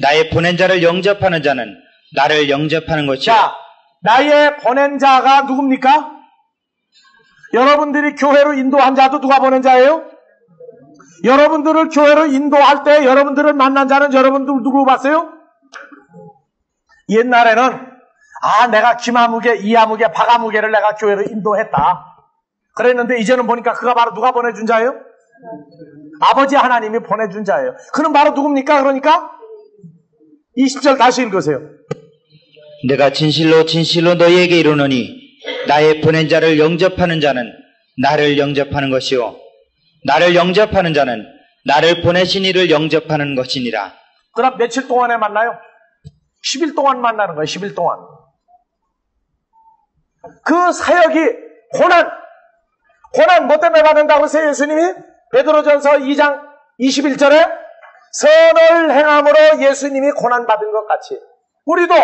나의 보낸 자를 영접하는 자는 나를 영접하는 것이요. 자, 나의 보낸 자가 누굽니까? 여러분들이 교회로 인도한 자도 누가 보낸 자예요? 여러분들을 교회로 인도할 때 여러분들을 만난 자는 여러분들 누구 봤어요? 옛날에는 내가 김아무개, 이아무개, 박아무개를 내가 교회로 인도했다. 그랬는데 이제는 보니까 그가 바로 누가 보내준 자예요? 아버지 하나님이 보내준 자예요. 그는 바로 누굽니까? 그러니까 20절 다시 읽으세요. 내가 진실로 진실로 너희에게 이르노니 나의 보낸 자를 영접하는 자는 나를 영접하는 것이요 나를 영접하는 자는 나를 보내신 이를 영접하는 것이니라. 그럼 며칠 동안에 만나요? 10일 동안 만나는 거예요. 10일 동안. 그 사역이 고난 뭐 때문에 받는다고 하세요? 예수님이 베드로전서 2장 21절에 선을 행함으로 예수님이 고난받은 것 같이 우리도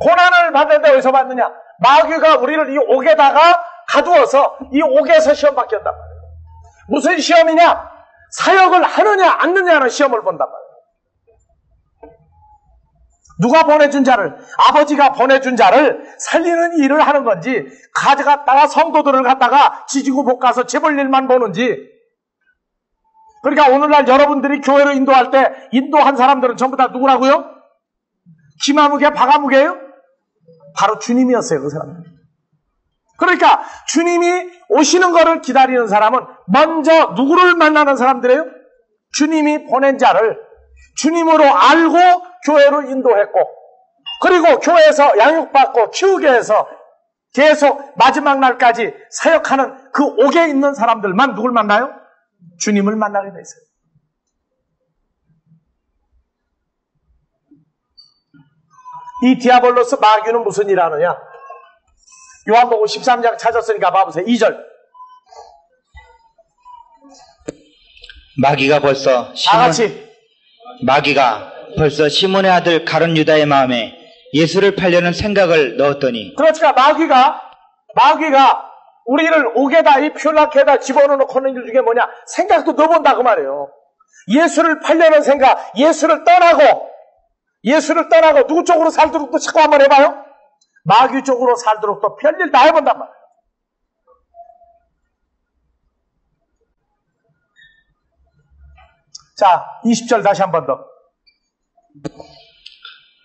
고난을 받는데 어디서 받느냐? 마귀가 우리를 이 옥에다가 가두어서 이 옥에서 시험 받겠단 말이에요. 무슨 시험이냐? 사역을 하느냐 안 하느냐는 시험을 본단 말이에요. 누가 보내준 자를, 아버지가 보내준 자를 살리는 일을 하는 건지 가져갔다가 성도들을 갖다가 지지고 볶아서 재벌 일만 보는지. 그러니까 오늘날 여러분들이 교회로 인도할 때 인도한 사람들은 전부 다 누구라고요? 김아무개, 박아무개예요? 바로 주님이었어요, 그 사람들. 그러니까 주님이 오시는 거를 기다리는 사람은 먼저 누구를 만나는 사람들이에요? 주님이 보낸 자를 주님으로 알고 교회로 인도했고, 그리고 교회에서 양육받고 키우게 해서 계속 마지막 날까지 사역하는 그 옥에 있는 사람들만 누굴 만나요? 주님을 만나게 됐어요. 이 디아볼로스 마귀는 무슨 일 하느냐? 요한복음 13장 찾았으니까 봐보세요. 2절. 마귀가 벌써 시몬의 아들 가룟 유다의 마음에 예수를 팔려는 생각을 넣었더니. 그렇지가 마귀가 우리를 옥에다 이 퓰라케에다 집어넣고 하는 일 중에 뭐냐? 생각도 넣어본다 그 말이에요. 예수를 팔려는 생각, 예수를 떠나고 누구 쪽으로 살도록 또 자꾸 한번 해봐요. 마귀 쪽으로 살도록 또 별일 다 해본단 말이에요. 자, 20절 다시 한 번 더.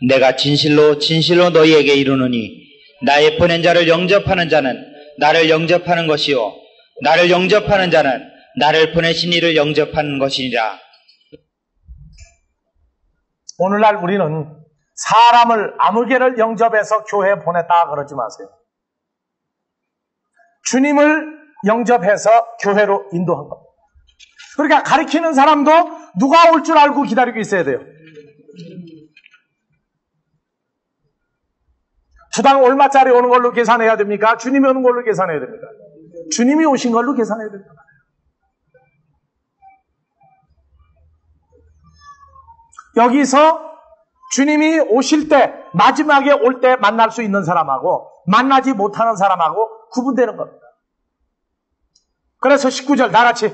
내가 진실로 진실로 너희에게 이르노니 나의 보낸 자를 영접하는 자는 나를 영접하는 것이요 나를 영접하는 자는 나를 보내신 이를 영접하는 것이니라. 오늘날 우리는 사람을 아무개를 영접해서 교회에 보냈다 그러지 마세요. 주님을 영접해서 교회로 인도한 겁니다. 그러니까 가르치는 사람도 누가 올 줄 알고 기다리고 있어야 돼요. 주당 얼마짜리 오는 걸로 계산해야 됩니까? 주님이 오는 걸로 계산해야 됩니까? 주님이 오신 걸로 계산해야 됩니다. 여기서 주님이 오실 때, 마지막에 올 때 만날 수 있는 사람하고 만나지 못하는 사람하고 구분되는 겁니다. 그래서 19절 다 같이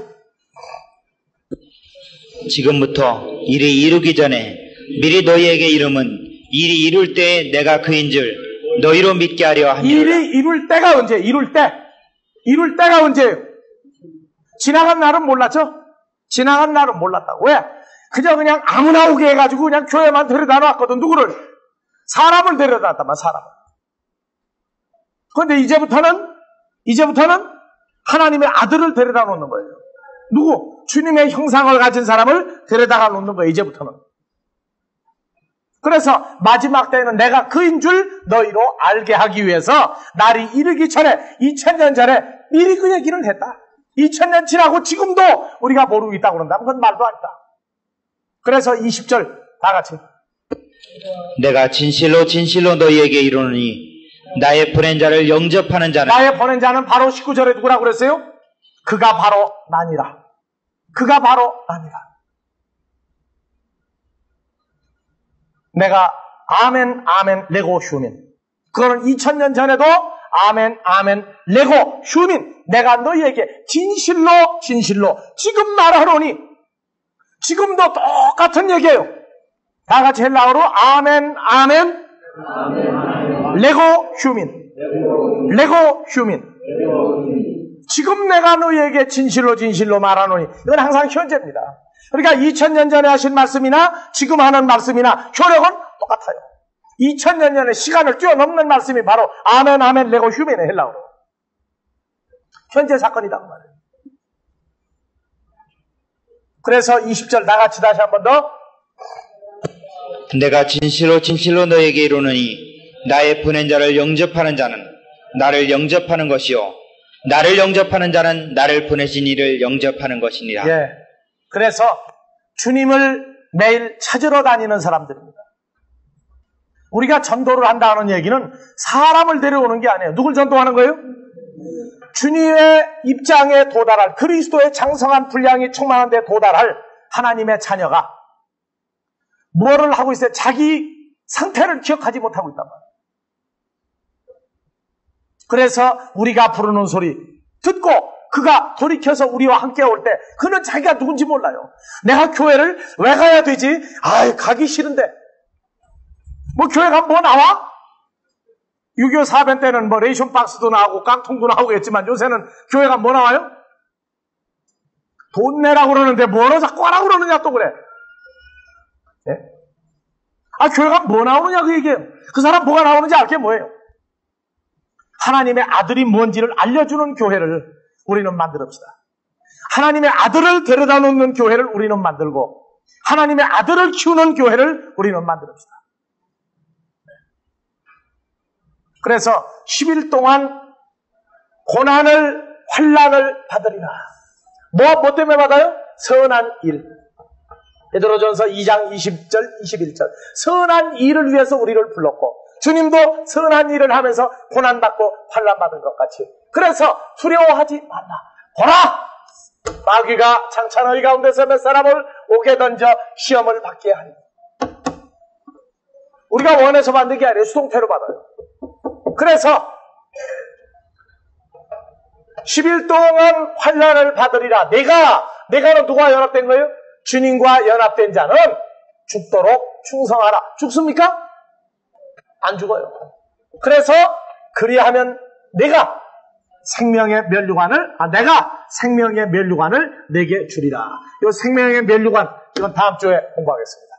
지금부터 일이 이루기 전에 미리 너희에게 이름은 일이 이룰 때에 내가 그인 줄 너희로 믿게 하려 함이라. 일이 이룰 때가 언제? 이룰 때가 언제예요? 지나간 날은 몰랐죠? 지나간 날은 몰랐다고. 왜? 그냥 아무나 오게 해가지고 그냥 교회만 데려다 놨거든. 누구를? 사람을 데려다 놨단 말이야, 사람을. 그런데 이제부터는 하나님의 아들을 데려다 놓는 거예요. 누구? 주님의 형상을 가진 사람을 데려다가 놓는 거예요, 이제부터는. 그래서 마지막 때에는 내가 그인 줄 너희로 알게 하기 위해서 날이 이르기 전에 2000년 전에 미리 그 얘기를 했다. 2000년 지나고 지금도 우리가 모르고 있다고 그런다면 그건 말도 안 된다. 그래서 20절 다 같이 내가 진실로 진실로 너희에게 이르노니 나의 보낸 자를 영접하는 자는 나의 보낸 자는 바로 19절에 누구라고 그랬어요? 그가 바로 나니라. 그가 바로 나니라. 내가 아멘 아멘 레고 휴민. 그거는 2000년 전에도 아멘 아멘 레고 휴민. 내가 너희에게 진실로 진실로 지금 말하노니 지금도 똑같은 얘기예요. 다 같이 헬라어로 아멘 아멘 레고 휴민. 레고 휴민. 지금 내가 너희에게 진실로 진실로 말하노니 이건 항상 현재입니다. 그러니까 2000년 전에 하신 말씀이나 지금 하는 말씀이나 효력은 똑같아요. 2000년 전에 시간을 뛰어넘는 말씀이 바로 아멘 아멘 레고 휴민의 헬라어로 현재 사건이다 그 말이에요. 그래서 20절 나같이 다시 한 번 더 내가 진실로 진실로 너희에게 이르노니 나의 보낸 자를 영접하는 자는 나를 영접하는 것이요 나를 영접하는 자는 나를 보내신 이를 영접하는 것이니라. 예. 그래서 주님을 매일 찾으러 다니는 사람들입니다. 우리가 전도를 한다는 얘기는 사람을 데려오는 게 아니에요. 누굴 전도하는 거예요? 주님의 입장에 도달할 그리스도의 장성한 분량이 충만한 데 도달할 하나님의 자녀가 뭐를 하고 있어요? 자기 상태를 기억하지 못하고 있단 말이에요. 그래서 우리가 부르는 소리 듣고 그가 돌이켜서 우리와 함께 올 때 그는 자기가 누군지 몰라요. 내가 교회를 왜 가야 되지? 가기 싫은데. 뭐 교회 가면 뭐 나와? 6.25 사변 때는 뭐 레이션 박스도 나오고 깡통도 나오고 했지만 요새는 교회 가면 뭐 나와요? 돈 내라고 그러는데 뭐로 자꾸 하라고 그러느냐 또 그래. 네? 교회 가면 뭐 나오느냐 그 얘기예요. 그 사람 뭐가 나오는지 알게 뭐예요? 하나님의 아들이 뭔지를 알려주는 교회를 우리는 만들읍시다. 하나님의 아들을 데려다 놓는 교회를 우리는 만들고 하나님의 아들을 키우는 교회를 우리는 만들읍시다. 그래서 10일 동안 고난을 환난을 받으리라. 뭐 때문에 받아요? 선한 일. 베드로전서 2장 20절 21절 선한 일을 위해서 우리를 불렀고 주님도 선한 일을 하면서 고난받고 환난받은 것 같이. 그래서 두려워하지 말라. 보라! 마귀가 창차 너희 가운데서 몇 사람을 옥에 던져 시험을 받게 하니. 우리가 원해서 받는 게 아니라 수동태로 받아요. 그래서 10일 동안 환난을 받으리라. 내가는 누가 연합된 거예요? 주님과 연합된 자는 죽도록 충성하라. 죽습니까? 안 죽어요. 그래서 그리하면 내가 생명의 면류관을 내게 주리라. 이 생명의 면류관 이건 다음 주에 공부하겠습니다.